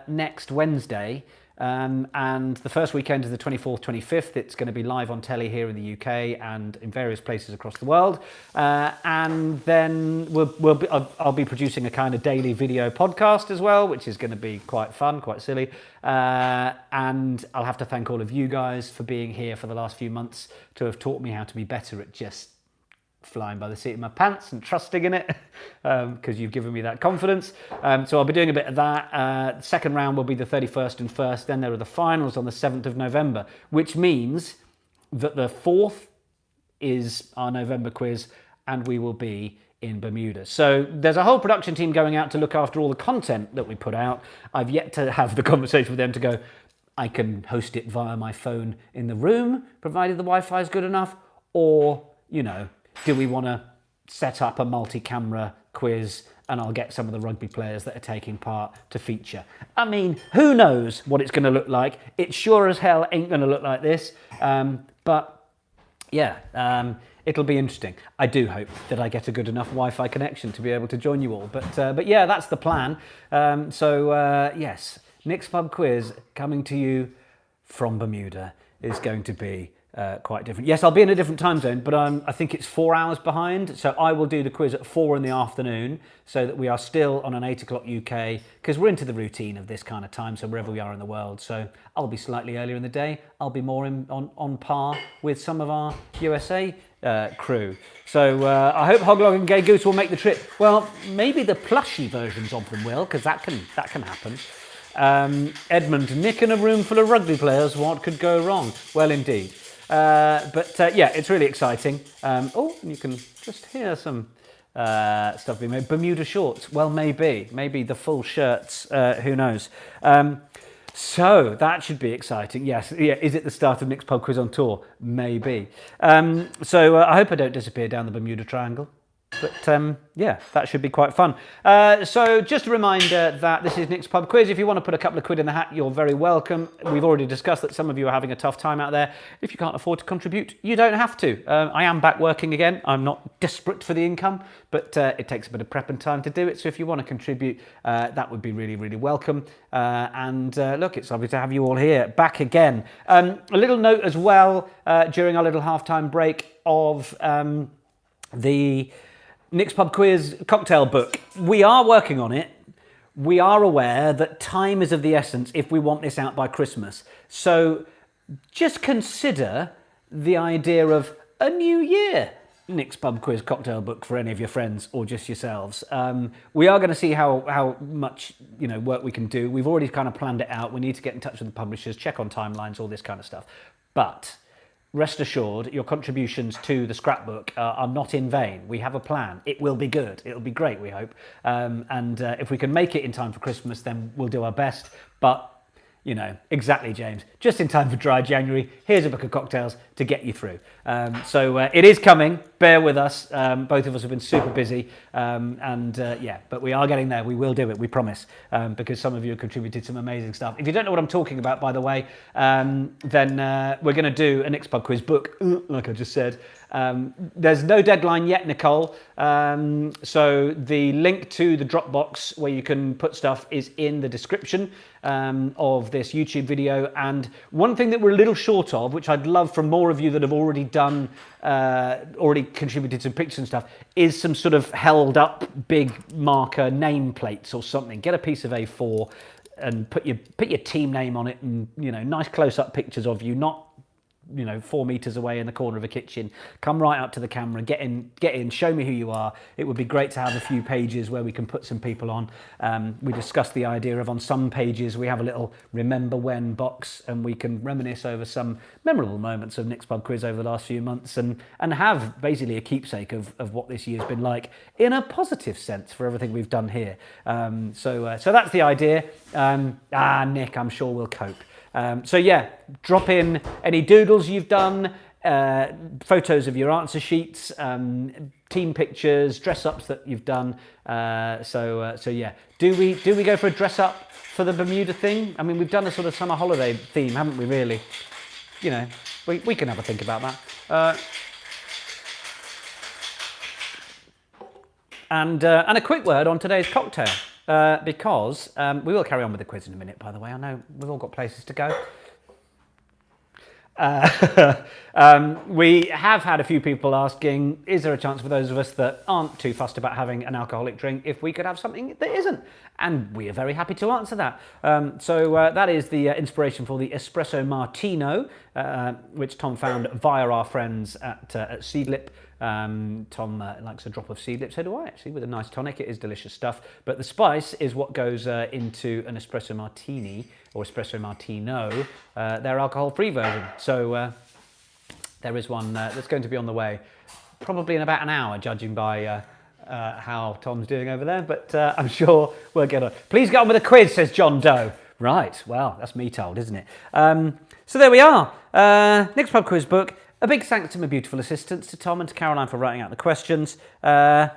next Wednesday, and the first weekend is the 24th, 25th. It's going to be live on telly here in the UK and in various places across the world. And then I'll be producing a kind of daily video podcast as well, which is going to be quite fun, quite silly. And I'll have to thank all of you guys for being here for the last few months to have taught me how to be better at just flying by the seat of my pants and trusting in it, because you've given me that confidence. So I'll be doing a bit of that. Second round will be the 31st and 1st. Then there are the finals on the 7th of November, which means that the 4th is our November quiz, and we will be in Bermuda. So there's a whole production team going out to look after all the content that we put out. I've yet to have the conversation with them to go, I can host it via my phone in the room, provided the Wi-Fi is good enough, or, you know, do we want to set up a multi-camera quiz and I'll get some of the rugby players that are taking part to feature. I mean, who knows what it's going to look like? It sure as hell ain't going to look like this, but yeah, it'll be interesting. I do hope that I get a good enough Wi-Fi connection to be able to join you all, but yeah, that's the plan. Yes, Nick's Pub Quiz coming to you from Bermuda is going to be quite different. Yes, I'll be in a different time zone, but I think it's 4 hours behind. So I will do the quiz at 4 in the afternoon so that we are still on an 8 o'clock UK, because we're into the routine of this kind of time, so wherever we are in the world. So I'll be slightly earlier in the day. I'll be more on par with some of our USA crew. So I hope Hoglog and Gay Goose will make the trip. Well, maybe the plushy versions of them will, because that can happen. Edmund, Nick in a room full of rugby players, what could go wrong? Well, indeed. Yeah, it's really exciting. Oh, you can just hear some stuff being made. Bermuda shorts, well, maybe the full shirts, who knows. So that should be exciting. Yes, yeah. Is it the start of Nick's Pub Quiz on tour? Maybe. I hope I don't disappear down the Bermuda Triangle. But yeah, that should be quite fun. So just a reminder that this is Nick's Pub Quiz. If you want to put a couple of quid in the hat, you're very welcome. We've already discussed that some of you are having a tough time out there. If you can't afford to contribute, you don't have to. I am back working again. I'm not desperate for the income, but it takes a bit of prep and time to do it. So if you want to contribute, that would be really, really welcome. Look, it's lovely to have you all here back again. A little note as well during our little halftime break of the Nick's Pub Quiz cocktail book. We are working on it. We are aware that time is of the essence if we want this out by Christmas. So just consider the idea of a New Year Nick's Pub Quiz cocktail book for any of your friends or just yourselves. We are going to see how much work we can do. We've already kind of planned it out. We need to get in touch with the publishers, check on timelines, all this kind of stuff. But rest assured, your contributions to the scrapbook are not in vain. We have a plan. It will be good. It'll be great, we hope. If we can make it in time for Christmas, then we'll do our best. But, exactly, James. Just in time for dry January. Here's a book of cocktails to get you through. It is coming. Bear with us. Both of us have been super busy. But we are getting there. We will do it. We promise. Because some of you have contributed some amazing stuff. If you don't know what I'm talking about, by the way, then we're going to do a Nick's Pub Quiz book, like I just said. There's no deadline yet, Nicole. So the link to the Dropbox where you can put stuff is in the description of this YouTube video. And one thing that we're a little short of, which I'd love from more of you that have already done, already contributed some pictures and stuff, is some sort of held up big marker nameplates or something. Get a piece of A4 and put your team name on it, and nice close-up pictures of you, not 4 meters away in the corner of a kitchen. Come right up to the camera, get in, show me who you are. It would be great to have a few pages where we can put some people on. We discussed the idea of on some pages we have a little remember when box, and we can reminisce over some memorable moments of Nick's Pub Quiz over the last few months, and have basically a keepsake of what this year's been like in a positive sense for everything we've done here. So that's the idea. Nick, I'm sure we'll cope. Drop in any doodles you've done, photos of your answer sheets, team pictures, dress-ups that you've done. Do we go for a dress-up for the Bermuda thing? I mean, we've done a sort of summer holiday theme, haven't we, really? We can have a think about that. And a quick word on today's cocktail. Because we will carry on with the quiz in a minute, by the way. I know we've all got places to go. We have had a few people asking, is there a chance for those of us that aren't too fussed about having an alcoholic drink if we could have something that isn't? And we are very happy to answer that. That is the inspiration for the Espresso Martino, which Tom found via our friends at Seedlip. Tom likes a drop of seedlip, so do I actually, with a nice tonic. It is delicious stuff, but the spice is what goes into an espresso martini or espresso martino, their alcohol-free version. So there is one that's going to be on the way, probably in about an hour, judging by how Tom's doing over there, but I'm sure we'll get on. Please get on with the quiz, says John Doe. Right, well, that's me told, isn't it? So there we are. Next pub quiz book. A big thanks to my beautiful assistants, to Tom and to Caroline for writing out the questions. I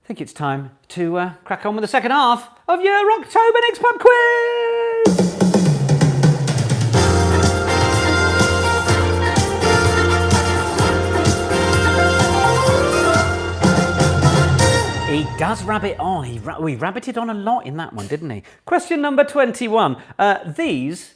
think it's time to crack on with the second half of your October Next Pub Quiz! He does rabbit on. He rabbited on a lot in that one, didn't he? Question number 21. These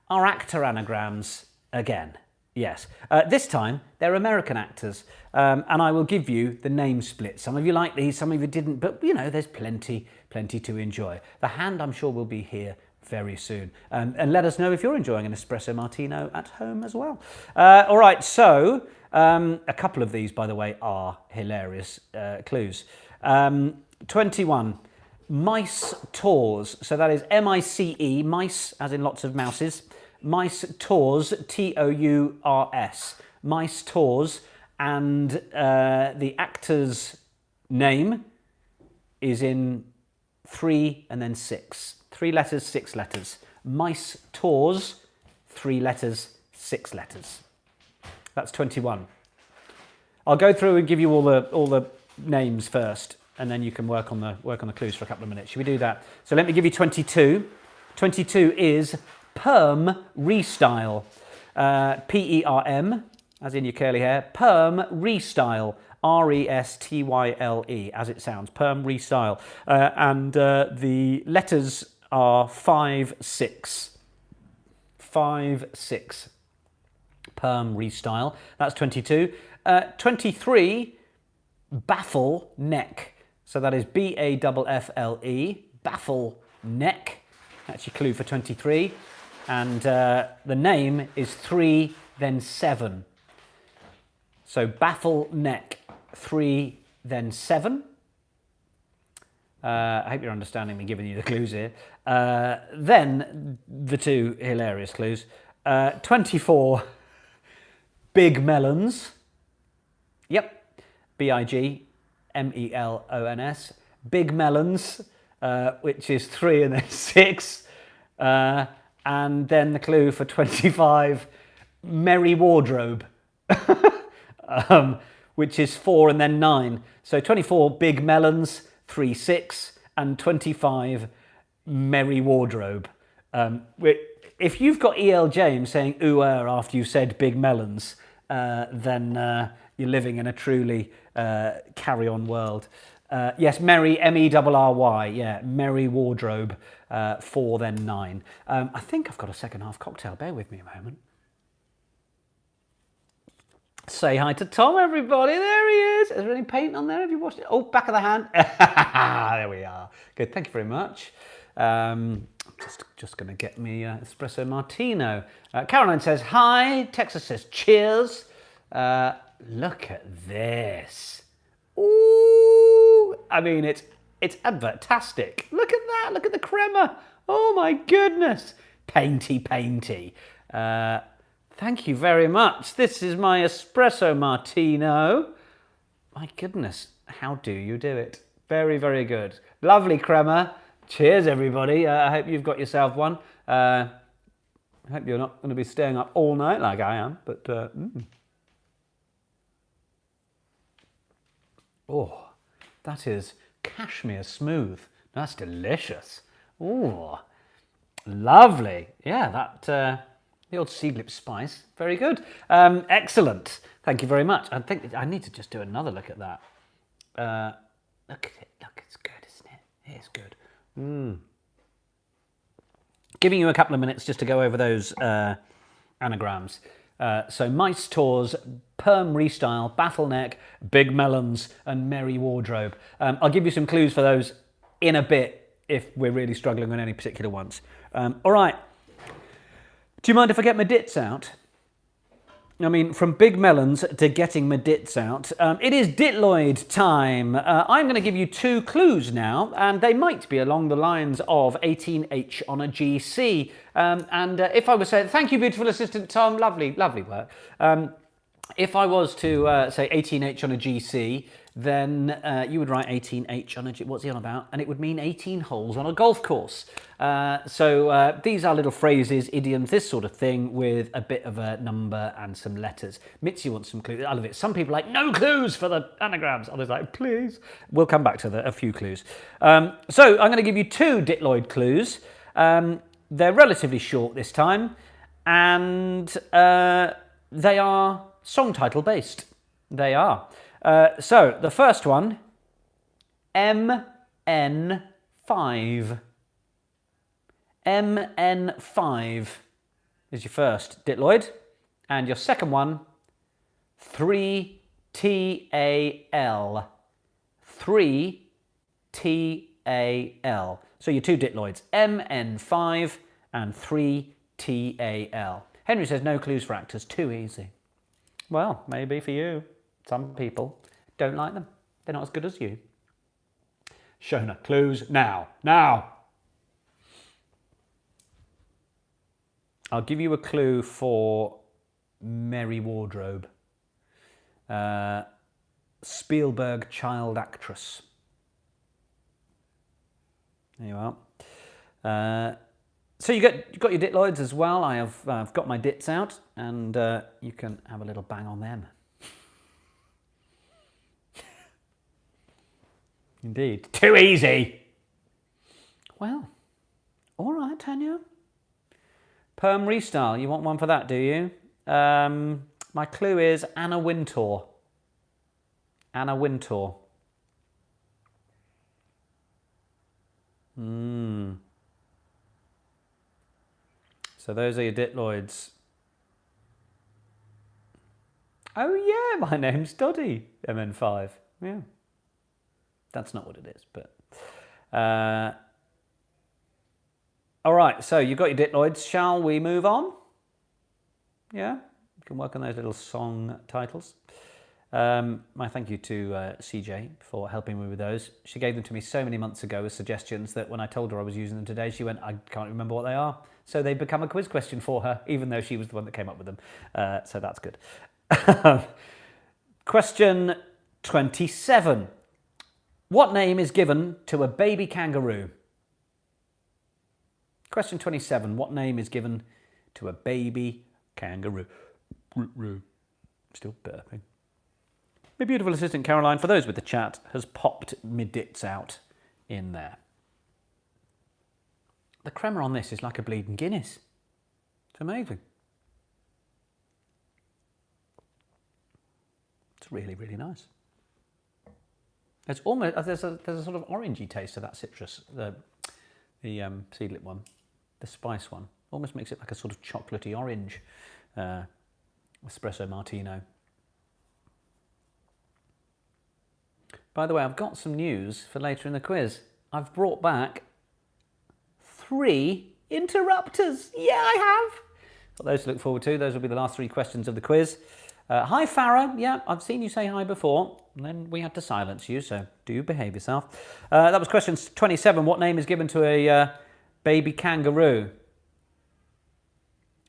are actor anagrams again. Yes. This time, they're American actors. And I will give you the name split. Some of you like these, some of you didn't. But, you know, there's plenty to enjoy. The hand, I'm sure, will be here very soon. And let us know if you're enjoying an espresso martino at home as well. All right, so a couple of these, by the way, are hilarious clues. 21, mice tours. So that is M-I-C-E, mice, as in lots of mouses. Mice tours, T-O-U-R-S. Mice tours, and the actor's name is in 3 and then 6. 3 letters, 6 letters. Mice tours, 3 letters, 6 letters. That's 21. I'll go through and give you all the names first, and then you can work on the clues for a couple of minutes. Should we do that? So let me give you 22. 22 is perm restyle. P-E-R-M, as in your curly hair. Perm restyle. R-E-S-T-Y-L-E, as it sounds. Perm restyle. And the letters are 5, 6. 5, 6. Perm restyle. That's 22. 23, baffle neck. So that is B-A-F-F-L-E. Baffle neck. That's your clue for 23. And the name is 3, then 7. So baffle neck, 3, then 7. I hope you're understanding me giving you the clues here. Then the two hilarious clues. 24, big melons. Yep, B-I-G-M-E-L-O-N-S. Big melons, which is 3 and then 6. And then the clue for 25, merry wardrobe, which is 4 and then 9. So 24, big melons, 3, 6, and 25, merry wardrobe. If you've got E.L. James saying after you've said big melons, then you're living in a truly carry-on world. Yes, merry, M-E-R-R-Y, yeah, merry wardrobe, 4 then 9. I think I've got a second half cocktail, bear with me a moment. Say hi to Tom, everybody, there he is. Is there any paint on there, have you watched it? Oh, back of the hand, there we are. Good, thank you very much. Just going to get me espresso martino. Caroline says hi, Texas says cheers. Look at this. Ooh, I mean, it's advertastic. Look at that, look at the crema. Oh my goodness. Painty. Thank you very much. This is my espresso martino. My goodness, how do you do it? Very, very good. Lovely crema. Cheers, everybody. I hope you've got yourself one. I hope you're not going to be staying up all night like I am, but Oh, that is cashmere smooth. That's delicious. Oh, lovely. Yeah, that the old seedlip spice. Very good. Excellent. Thank you very much. I think I need to just do another look at that. Look at it. Look, it's good, isn't it? It is good. Giving you a couple of minutes just to go over those anagrams. So mice tours, perm restyle, baffle neck, big melons, and merry wardrobe. I'll give you some clues for those in a bit if we're really struggling on any particular ones. All right. Do you mind if I get my dits out? I mean, from big melons to getting my dits out. It is Ditloid time. I'm going to give you 2 clues now, and they might be along the lines of 18H on a GC. If I was saying, thank you, beautiful assistant Tom, lovely work. If I was to say 18H on a GC, then you would write 18H on it. What's he on about? And it would mean 18 holes on a golf course. So these are little phrases, idioms, this sort of thing with a bit of a number and some letters. Mitzi wants some clues. I love it. Some people are like, no clues for the anagrams. Others are like, please. We'll come back to a few clues. So I'm going to give you 2 Ditloid clues. They're relatively short this time. And they are song title based. They are. So the first one, MN5. MN5 is your first Ditloid. And your second one, 3TAL. 3TAL. So your 2 Ditloids, MN5 and 3TAL. Henry says no clues for actors, too easy. Well, maybe for you. Some people don't like them. They're not as good as you. Shona, clues now. Now! I'll give you a clue for Mary Wardrobe. Spielberg child actress. There you are. So you got your Ditloids as well. I've got my dits out, and you can have a little bang on them. Indeed. Too easy. Well, all right, Tanya. Perm Restyle. You want one for that, do you? My clue is Anna Wintour. Anna Wintour. So those are your Ditloids. Oh yeah, my name's Doddy, MN5. Yeah. That's not what it is, but... all right, so you've got your Ditloids. Shall we move on? Yeah, you can work on those little song titles. My thank you to CJ for helping me with those. She gave them to me so many months ago as suggestions that when I told her I was using them today, she went, I can't remember what they are. So they become a quiz question for her, even though she was the one that came up with them. So that's good. Question 27. What name is given to a baby kangaroo? Question 27. What name is given to a baby kangaroo? Still burping. My beautiful assistant Caroline, for those with the chat, has popped mid-dits out in there. The crema on this is like a bleeding Guinness. It's amazing. It's really, really nice. It's almost there's a sort of orangey taste to that citrus, the seedlip one, the spice one. Almost makes it like a sort of chocolatey orange espresso martino. By the way, I've got some news for later in the quiz. I've brought back 3 interrupters. Yeah, I have. Got those to look forward to. Those will be the last 3 questions of the quiz. Hi, Farah. Yeah, I've seen you say hi before. And then we had to silence you, so do behave yourself. That was question 27. What name is given to a baby kangaroo?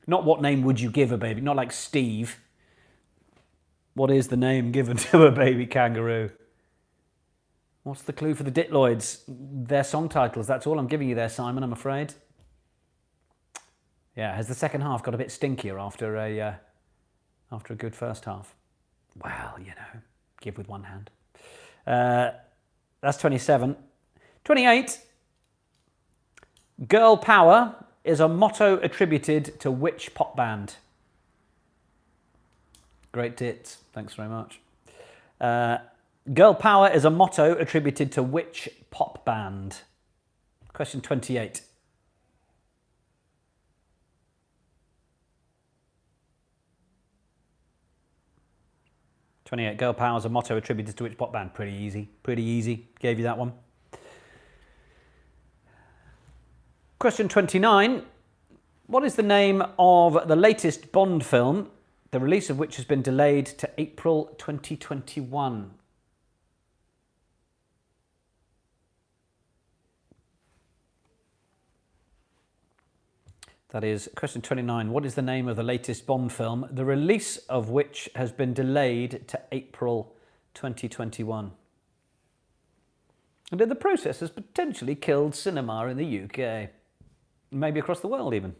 Not what name would you give a baby, not like Steve. What is the name given to a baby kangaroo? What's the clue for the Ditloids? Their song titles. That's all I'm giving you there, Simon, I'm afraid. Yeah, has the second half got a bit stinkier after a good first half? Well, you know, give with one hand. That's 27. 28. Girl power is a motto attributed to which pop band? Great tits. Thanks very much. Girl power is a motto attributed to which pop band? Question 28. Girl power is a motto attributed to which pop band? Pretty easy. Pretty easy. Gave you that one. Question 29. What is the name of the latest Bond film, the release of which has been delayed to April 2021? That is question 29. What is the name of the latest Bond film, the release of which has been delayed to April 2021. And in the process has potentially killed cinema in the UK. Maybe across the world even.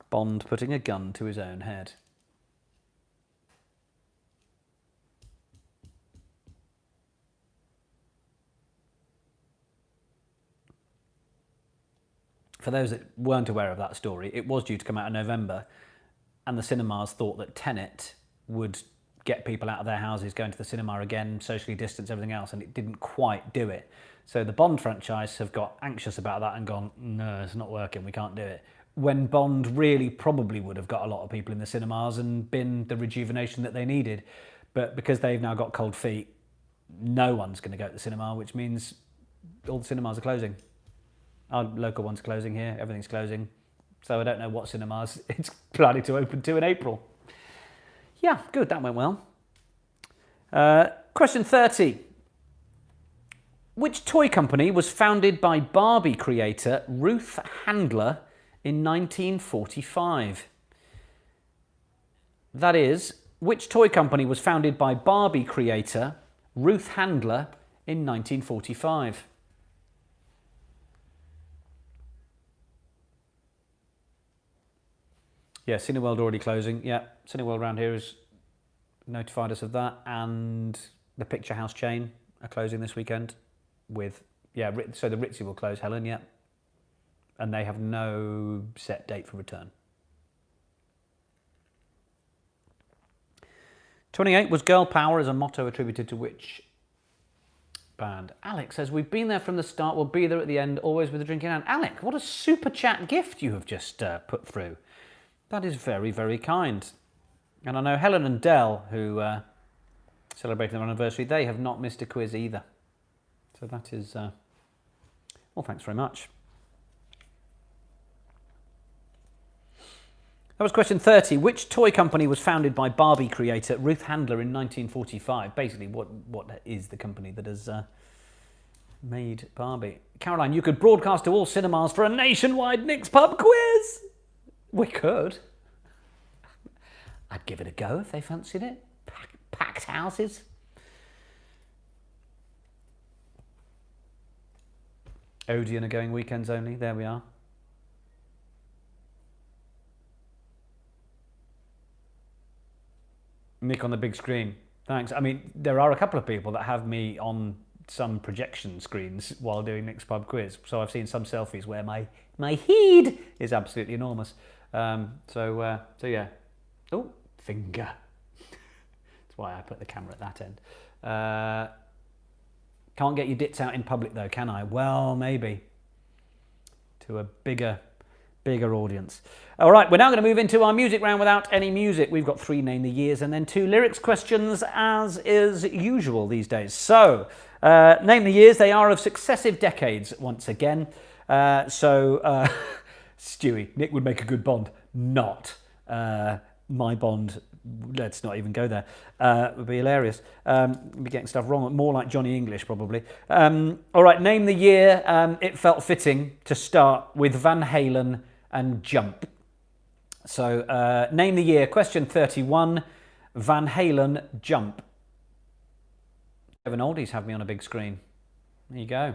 Bond putting a gun to his own head. For those that weren't aware of that story, it was due to come out in November, and the cinemas thought that Tenet would get people out of their houses, going to the cinema again, socially distance, everything else, and it didn't quite do it. So the Bond franchise have got anxious about that and gone, no, it's not working, we can't do it. When Bond really probably would have got a lot of people in the cinemas and been the rejuvenation that they needed. But because they've now got cold feet, no one's going to go to the cinema, which means all the cinemas are closing. Our local one's closing here, everything's closing. So I don't know what cinemas it's planning to open to in April. Yeah, good, that went well. Question 30. Which toy company was founded by Barbie creator Ruth Handler in 1945? That is, which toy company was founded by Barbie creator Ruth Handler in 1945? Yeah, Cineworld already closing. Yeah, Cineworld around here has notified us of that, and the Picture House chain are closing this weekend. So the Ritzy will close, Helen, yeah, and they have no set date for return. 28 was Girl Power as a motto attributed to which band? Alex says, we've been there from the start, we'll be there at the end, always with a drink in hand. Alec, what a super chat gift you have just put through. That is very, very kind. And I know Helen and Dell, who celebrated their anniversary, they have not missed a quiz either. So that is, well, thanks very much. That was question 30. Which toy company was founded by Barbie creator Ruth Handler in 1945? Basically, what is the company that has made Barbie? Caroline, you could broadcast to all cinemas for a nationwide Nick's Pub quiz. We could. I'd give it a go if they fancied it. Packed houses. Odeon are going weekends only. There we are. Nick on the big screen. Thanks. I mean, there are a couple of people that have me on some projection screens while doing Nick's Pub quiz. So I've seen some selfies where my head is absolutely enormous. So yeah. Oh, finger. That's why I put the camera at that end. Can't get your dits out in public though, can I? Well, maybe. To a bigger audience. All right, we're now going to move into our music round without any music. We've got 3 Name the Years and then 2 lyrics questions, as is usual these days. So, name the years. They are of successive decades once again. Stewie, Nick would make a good Bond. Not. My Bond, let's not even go there. Would be hilarious. We'd be getting stuff wrong. More like Johnny English, probably. All right, name the year. It felt fitting to start with Van Halen and Jump. So, name the year. Question 31. Van Halen, Jump. 7 oldies have me on a big screen. There you go.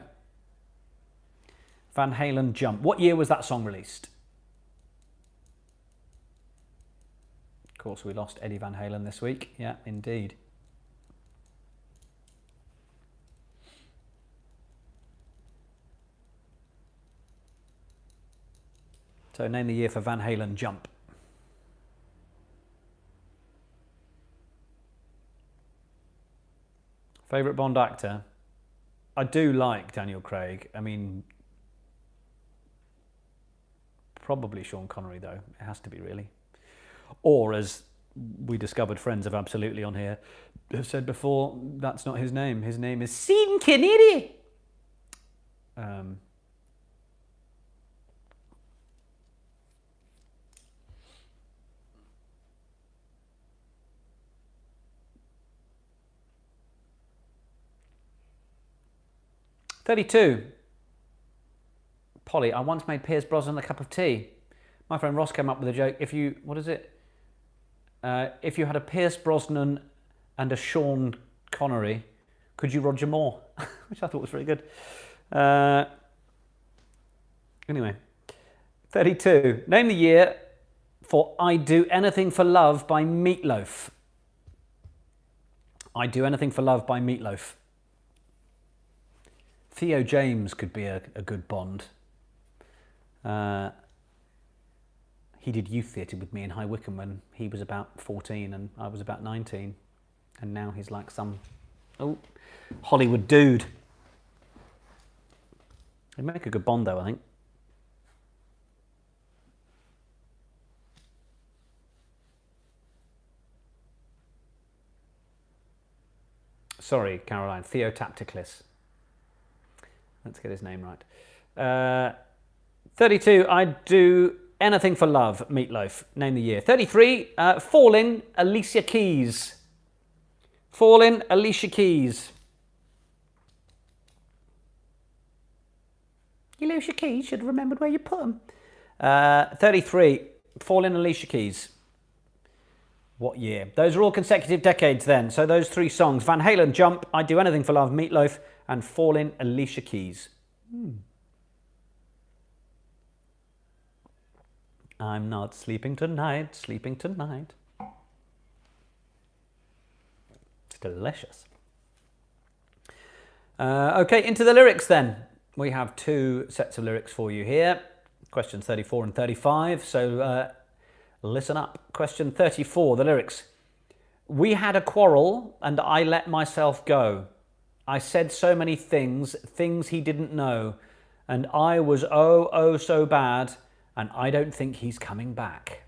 Van Halen, Jump. What year was that song released? Of course, we lost Eddie Van Halen this week. Yeah, indeed. So, name the year for Van Halen, Jump. Favourite Bond actor? I do like Daniel Craig. I mean, probably Sean Connery, though. It has to be, really. Or, as we discovered, friends of Absolutely on here have said before, that's not his name. His name is Sean Connery. 32. Polly, I once made Pierce Brosnan a cup of tea. My friend Ross came up with a joke. If you had a Pierce Brosnan and a Sean Connery. Could you Roger Moore? Which I thought was very good. Anyway, 32. Name the year for I'd Do Anything for Love by Meatloaf. I'd Do Anything for Love by Meatloaf. Theo James could be a good Bond. He did youth theatre with me in High Wycombe when he was about 14 and I was about 19. And now he's like some Hollywood dude. He'd make a good Bond though, I think. Sorry, Caroline. Theo Tapticlis. Let's get his name right. 32. I'd Do Anything for Love. Meatloaf. Name the year. 33. Fallin'. Alicia Keys. Fallin'. Alicia Keys. You lose your keys. Should have remembered where you put them. 33. Fallin'. Alicia Keys. What year? Those are all consecutive decades then. So those three songs. Van Halen, Jump, I'd Do Anything for Love, Meatloaf, and Fallin', Alicia Keys. I'm not sleeping tonight, sleeping tonight. It's delicious. Okay, into the lyrics then. We have two sets of lyrics for you here. Questions 34 and 35. So listen up. Question 34, the lyrics. We had a quarrel and I let myself go. I said so many things, things he didn't know. And I was oh so bad, and I don't think he's coming back.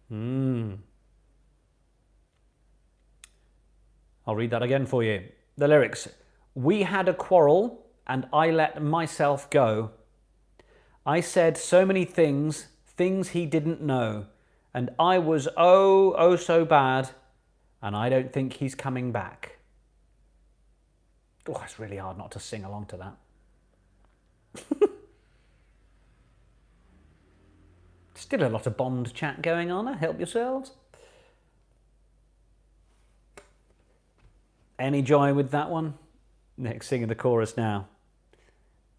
I'll read that again for you. The lyrics. We had a quarrel and I let myself go. I said so many things, things he didn't know. And I was oh so bad, and I don't think he's coming back. Oh, it's really hard not to sing along to that. Still a lot of Bond chat going on. Help yourselves. Any joy with that one? Nick singing the chorus now.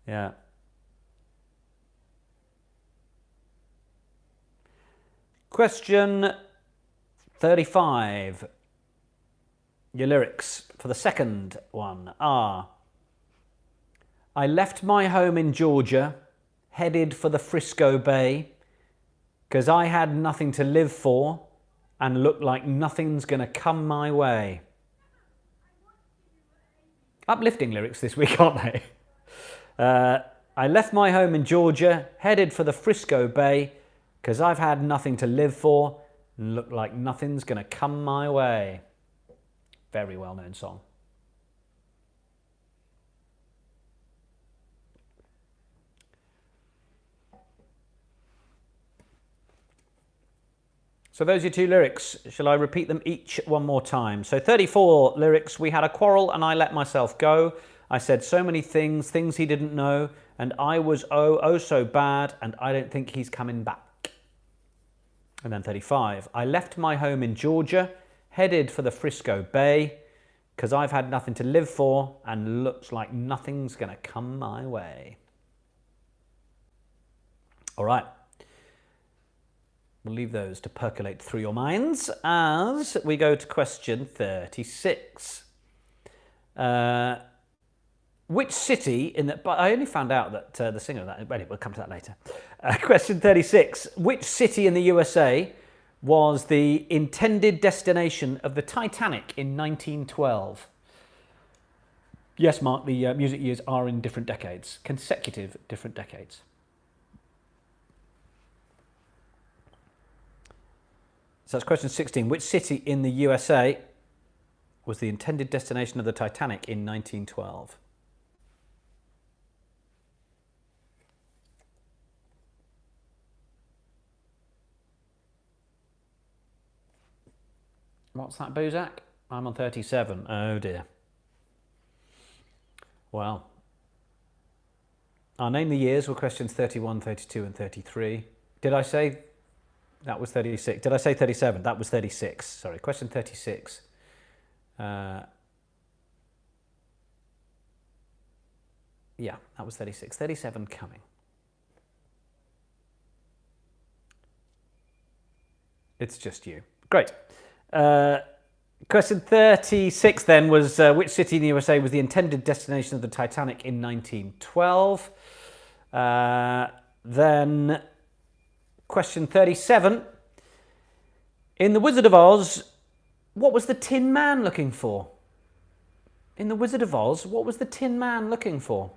Yeah. Question 35. Your lyrics for the second one are: I left my home in Georgia, headed for the Frisco Bay, 'cause I had nothing to live for and looked like nothing's gonna come my way. Uplifting lyrics this week, aren't they? I left my home in Georgia, headed for the Frisco Bay, 'cause I've had nothing to live for and look like nothing's gonna come my way. Very well-known song. So those are your two lyrics. Shall I repeat them each one more time? So 34 lyrics. We had a quarrel and I let myself go. I said so many things, things he didn't know, and I was oh so bad, and I don't think he's coming back. And then 35. I left my home in Georgia, headed for the Frisco Bay, 'cause I've had nothing to live for and looks like nothing's gonna come my way. All right. We'll leave those to percolate through your minds as we go to question 36. Which city in the... But I only found out that the singer of that... Anyway, we'll come to that later. Question 36. Which city in the USA was the intended destination of the Titanic in 1912? Yes, Mark, the music years are in different decades. Consecutive different decades. So that's question 16. Which city in the USA was the intended destination of the Titanic in 1912? What's that, Bozak? I'm on 37. Oh dear. Well, I'll name the years were questions 31, 32 and 33. Did I say That was 36. Did I say 37? That was 36. Sorry, question 36. Yeah, that was 36. 37 coming. It's just you. Great. Question 36 then was, which city in the USA was the intended destination of the Titanic in 1912? Then question 37. In The Wizard of Oz, what was the Tin Man looking for? In The Wizard of Oz, what was the Tin Man looking for?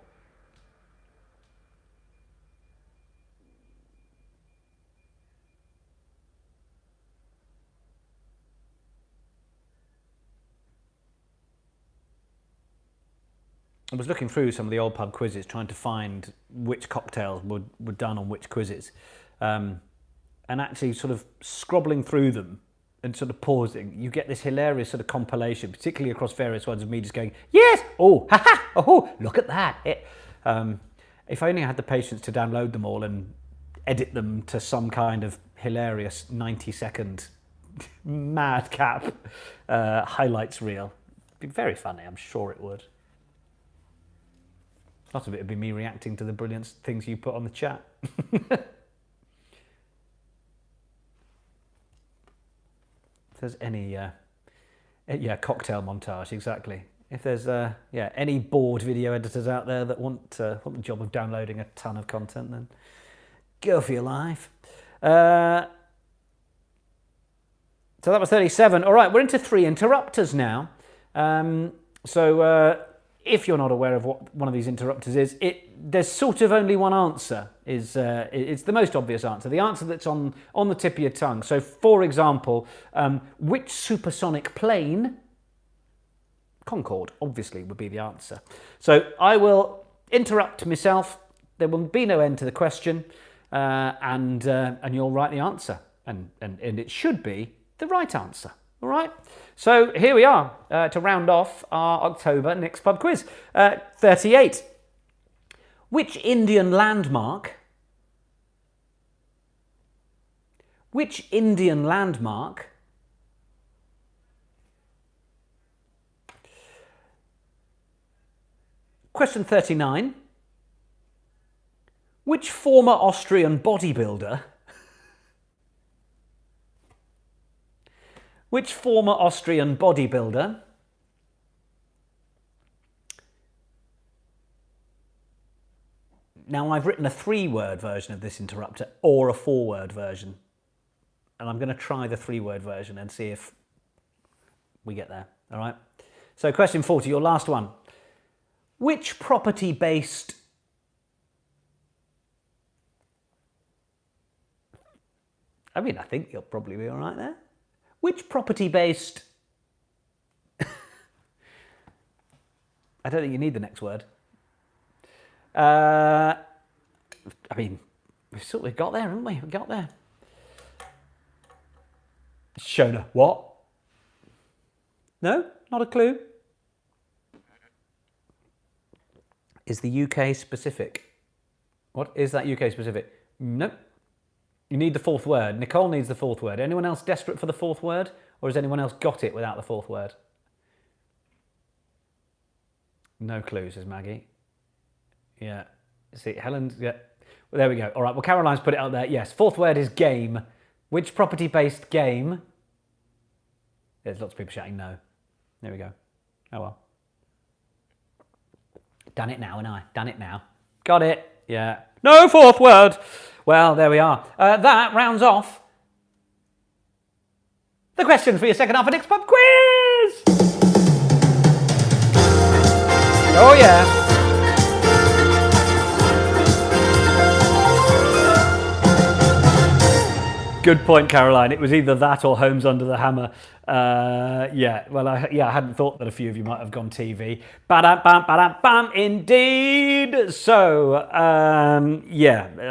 I was looking through some of the old pub quizzes, trying to find which cocktails were done on which quizzes. And actually sort of scrobbling through them and sort of pausing, you get this hilarious sort of compilation, particularly across various ones of me just going, yes, oh, ha ha, oh, look at that. If I only had the patience to download them all and edit them to some kind of hilarious 90-second madcap highlights reel, it'd be very funny, I'm sure it would. A lot of it would be me reacting to the brilliant things you put on the chat. If there's any, cocktail montage, exactly. If there's, any bored video editors out there that want the job of downloading a ton of content, then go for your life. So that was 37. All right, we're into 3 interrupters now. If you're not aware of what one of these interrupters is, there's sort of only one answer. It's the most obvious answer, the answer that's on the tip of your tongue. So, for example, which supersonic plane? Concorde, obviously, would be the answer. So I will interrupt myself. There will be no end to the question, and you'll write the answer, and it should be the right answer. All right. So here we are to round off our October Nick's Pub Quiz. 38. Which Indian landmark Question 39. Which former Austrian bodybuilder Now, I've written a 3-word version of this interrupter or a 4-word version. And I'm going to try the 3-word version and see if we get there. All right. So question 40, your last one. Which property-based... I think you'll probably be all right there. Which property-based... I don't think you need the next word. We've got there, haven't we? We got there. Shona, what? No? Not a clue? Is the UK specific? What? Is that UK specific? Nope. You need the 4th word. Nicole needs the 4th word. Anyone else desperate for the 4th word? Or has anyone else got it without the 4th word? No clues, says Maggie. Yeah. See, Helen's... Yeah. Well, there we go. All right. Well, Caroline's put it out there. Yes. 4th word is game. Which property-based game? There's lots of people shouting no. There we go. Oh, well. Done it now, and I. Done it now. Got it. Yeah. No 4th word. Well, there we are. That rounds off the questions for your second half of Nick's Pub Quiz. Oh, yeah. Good point, Caroline. It was either that or Homes Under the Hammer. I hadn't thought that a few of you might have gone TV. Ba-dam-bam, ba-dam-bam, indeed. So, I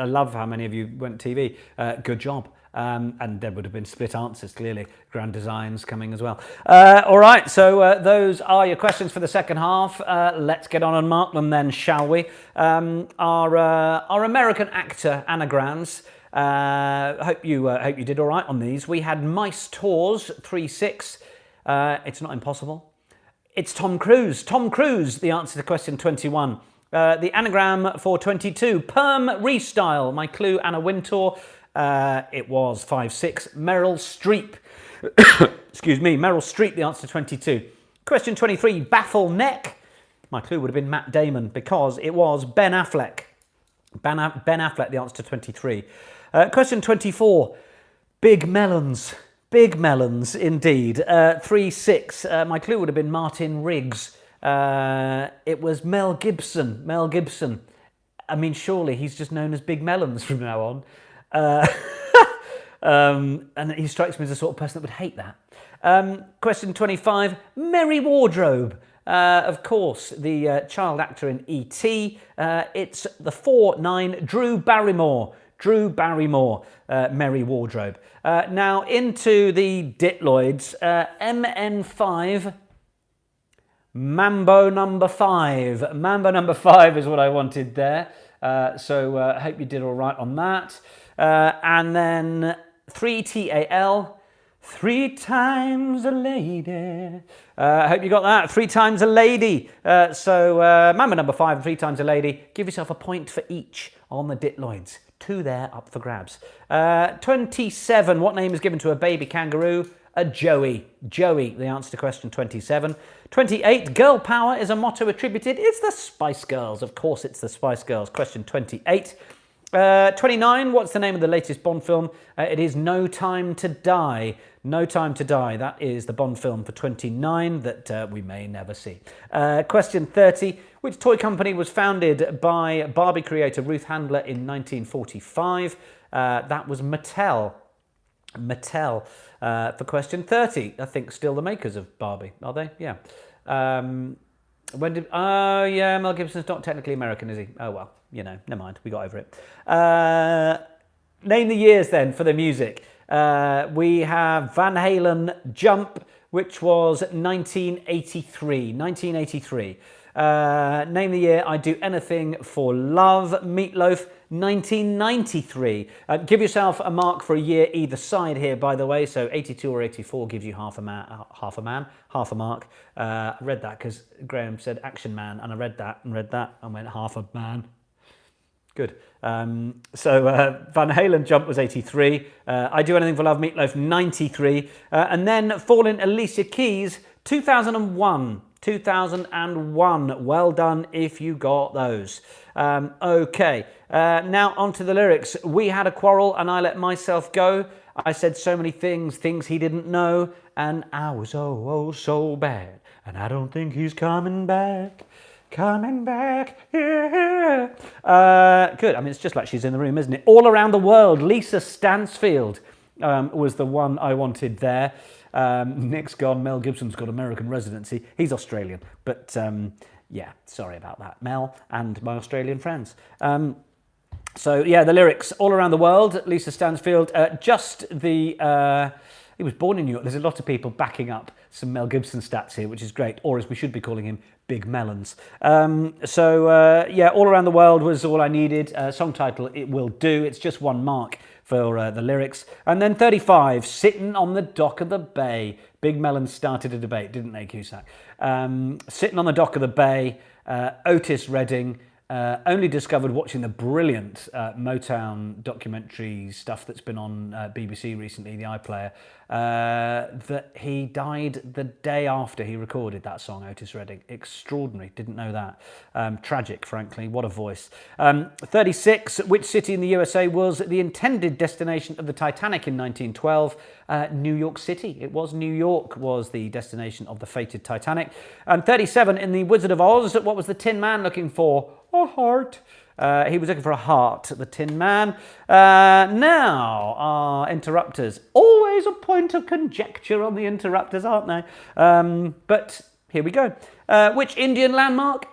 love how many of you went TV. Good job. And there would have been split answers, clearly. Grand Designs coming as well. All right, so those are your questions for the second half. Let's get on and mark them then, shall we? Our American actor anagrams. Hope you did all right on these. We had Mice Tours 3-6. It's not impossible. It's Tom Cruise. Tom Cruise, the answer to question 21. The anagram for 22, Perm Restyle. My clue, Anna Wintour. It was 5-6. Meryl Streep. Excuse me, Meryl Streep, the answer to 22. Question 23, Baffle Neck. My clue would have been Matt Damon because it was Ben Affleck. Ben Affleck, the answer to 23. Question 24, Big Melons. Big Melons, indeed. 3-6. My clue would have been Martin Riggs. It was Mel Gibson. Mel Gibson. I mean, surely he's just known as Big Melons from now on. And he strikes me as the sort of person that would hate that. Question 25, Merry Wardrobe. Of course, the child actor in E.T. It's the 4-9, Drew Barrymore. Drew Barrymore, Merry Wardrobe. Now into the Ditloids. MN5, Mambo number 5. Mambo number 5 is what I wanted there. So I hope you did all right on that. And then 3TAL, 3 times a lady. I hope you got that. 3 times a lady. So Mambo number 5 and 3 times a lady. Give yourself a point for each on the Ditloids. 2 there up for grabs. 27. What name is given to a baby kangaroo? A Joey. Joey, the answer to question 27. 28. Girl power is a motto attributed. It's the Spice Girls. Of course, it's the Spice Girls. Question 28. 29. What's the name of the latest Bond film? It is No Time to Die. No Time to Die. That is the Bond film for 29 that we may never see. Question 30. Which toy company was founded by Barbie creator Ruth Handler in 1945? That was Mattel. Mattel. For question 30. I think still the makers of Barbie, are they? Yeah. When did... Oh, yeah, Mel Gibson's not technically American, is he? Oh, well, you know, never mind. We got over it. Name the years, then, for the music. We have Van Halen Jump, which was 1983. 1983. Name the year I Do Anything for Love. Meatloaf, 1993. Give yourself a mark for a year either side here, by the way. So 82 or 84 gives you half a mark. I read that because Graham said Action Man, and I read that and went half a man. Good. So Van Halen Jump was 83. I Do Anything for Love, Meatloaf, 93. And then Fallen Alicia Keys, 2001. 2001. Well done if you got those. Okay. Now on to the lyrics. We had a quarrel and I let myself go. I said so many things he didn't know. And I was oh so bad. And I don't think he's coming back. Coming back, yeah. Good. I mean, it's just like she's in the room, isn't it? All Around the World. Lisa Stansfield was the one I wanted there. Nick's gone. Mel Gibson's got American residency. He's Australian. But yeah, sorry about that, Mel and my Australian friends. So yeah, the lyrics. All Around the World. Lisa Stansfield. He was born in New York. There's a lot of people backing up some Mel Gibson stats here, which is great. Or as we should be calling him, Big Melons. Yeah, All Around the World was all I needed. Song title, It Will Do. It's just 1 mark for the lyrics. And then 35, Sitting on the Dock of the Bay. Big Melons started a debate, didn't they, Cusack? Sitting on the Dock of the Bay, Otis Redding. Only discovered watching the brilliant Motown documentary stuff that's been on BBC recently, the iPlayer, that he died the day after he recorded that song, Otis Redding. Extraordinary, didn't know that. Tragic, frankly, what a voice. 36, which city in the USA was the intended destination of the Titanic in 1912? New York City. It was New York was the destination of the fated Titanic. And 37, in The Wizard of Oz, what was the Tin Man looking for? A heart. He was looking for a heart, the Tin Man. Now, our interrupters. Always a point of conjecture on the interrupters, aren't they? But here we go. Which Indian landmark?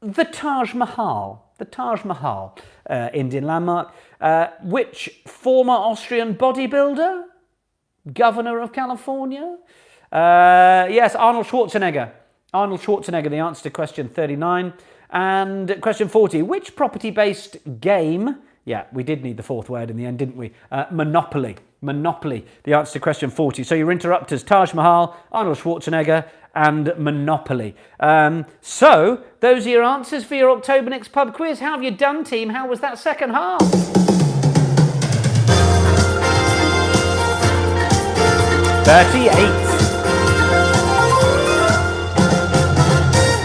The Taj Mahal. The Taj Mahal, Indian landmark. Which former Austrian bodybuilder? Governor of California? Yes, Arnold Schwarzenegger. Arnold Schwarzenegger, the answer to question 39. And question 40, which property-based game, Yeah, we did need the fourth word in the end, didn't we? Monopoly. Monopoly. The answer to question 40. So your interrupters, Taj Mahal, Arnold Schwarzenegger, and Monopoly. So those are your answers for your October Next Pub quiz. How have you done, team? How was that second half? 38.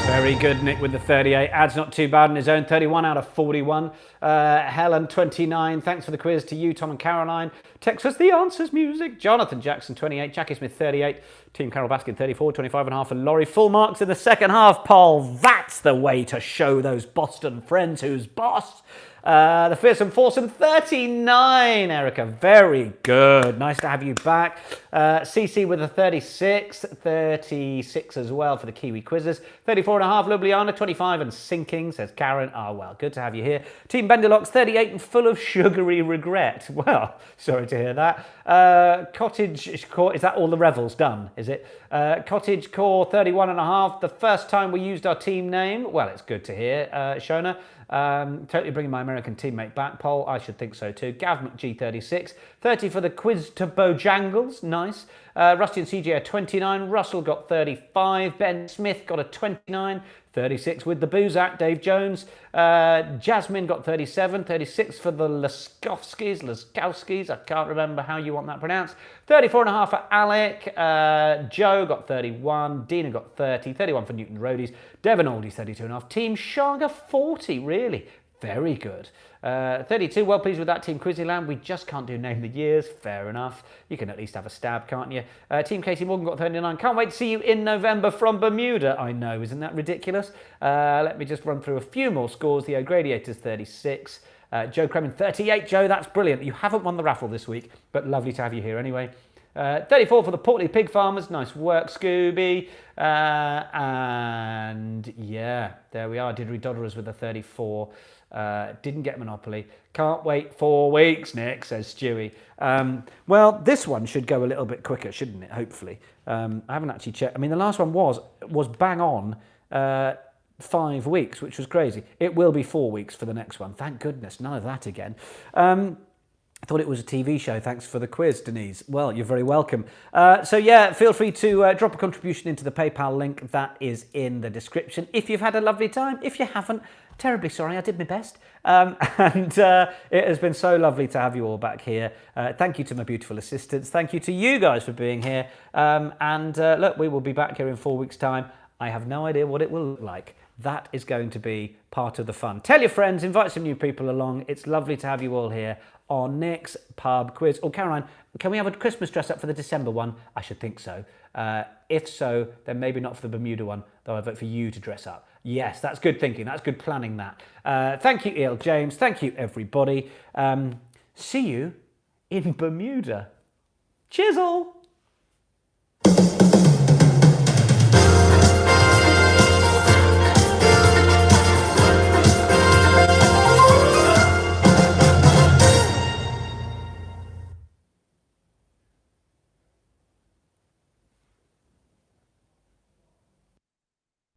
Very good, Nick, with the 38. Ad's not too bad on his own. 31 out of 41. Helen, 29. Thanks for the quiz to you, Tom and Caroline. Text us the answers, music. Jonathan Jackson, 28. Jackie Smith, 38. Team Carol Baskin, 34. 25 and a half for Laurie. Full marks in the second half, Paul. That's the way to show those Boston friends who's boss. The Fearsome Foursome, 39, Erica. Very good. Nice to have you back. CC with a 36. 36 as well for the Kiwi quizzes. 34 and a half, Ljubljana. 25 and sinking, says Karen. Ah, well, good to have you here. Team Bendelux, 38 and full of sugary regret. Well, sorry to hear that. Cottage Core, is that all the revels done, is it? Cottage Core, 31 and a half. The first time we used our team name. Well, it's good to hear, Shona. Totally bringing my American teammate back. Poll, I should think so too. Gav McG36, 30 for the quiz to Bojangles, nice. Rusty and CJ are 29. Russell got 35. Ben Smith got a 29. 36 with the Boozac, Dave Jones. Jasmine got 37. 36 for the Laskowskis. I can't remember how you want that pronounced. 34 and a half for Alec. Joe got 31. Dina got 30. 31 for Newton Roadies. Devon Oldies, 32 and a half. Team Shaga, 40. Really? Very good. 32, well pleased with that. Team Quizzyland, we just can't do name the years. Fair enough. You can at least have a stab, can't you? Team Casey Morgan got 39. Can't wait to see you in November from Bermuda. I know, isn't that ridiculous? Let me just run through a few more scores. The O'Gradiators, 36. Joe Kremen, 38. Joe, that's brilliant. You haven't won the raffle this week, but lovely to have you here anyway. 34 for the Portley Pig Farmers. Nice work, Scooby. And yeah, there we are. Diddery Dodderers with a 34. Didn't get Monopoly. Can't wait 4 weeks, Nick, says Stewie. Well, this one should go a little bit quicker, shouldn't it? Hopefully. I haven't actually checked. I mean, the last one was bang on 5 weeks, which was crazy. It will be 4 weeks for the next one. Thank goodness. None of that again. I thought it was a TV show. Thanks for the quiz, Denise. Well, you're very welcome. So yeah, feel free to drop a contribution into the PayPal link. That is in the description. If you've had a lovely time. If you haven't, terribly sorry. I did my best. It has been so lovely to have you all back here. Thank you to my beautiful assistants. Thank you to you guys for being here. Look, we will be back here in 4 weeks' time. I have no idea what it will look like. That is going to be part of the fun. Tell your friends, invite some new people along. It's lovely to have you all here on Nick's Pub Quiz. Oh, Caroline, can we have a Christmas dress up for the December one? I should think so. If so, then maybe not for the Bermuda one, though I vote for you to dress up. Yes, that's good thinking. That's good planning, that. Thank you, E.L. James. Thank you, everybody. See you in Bermuda. Chisel!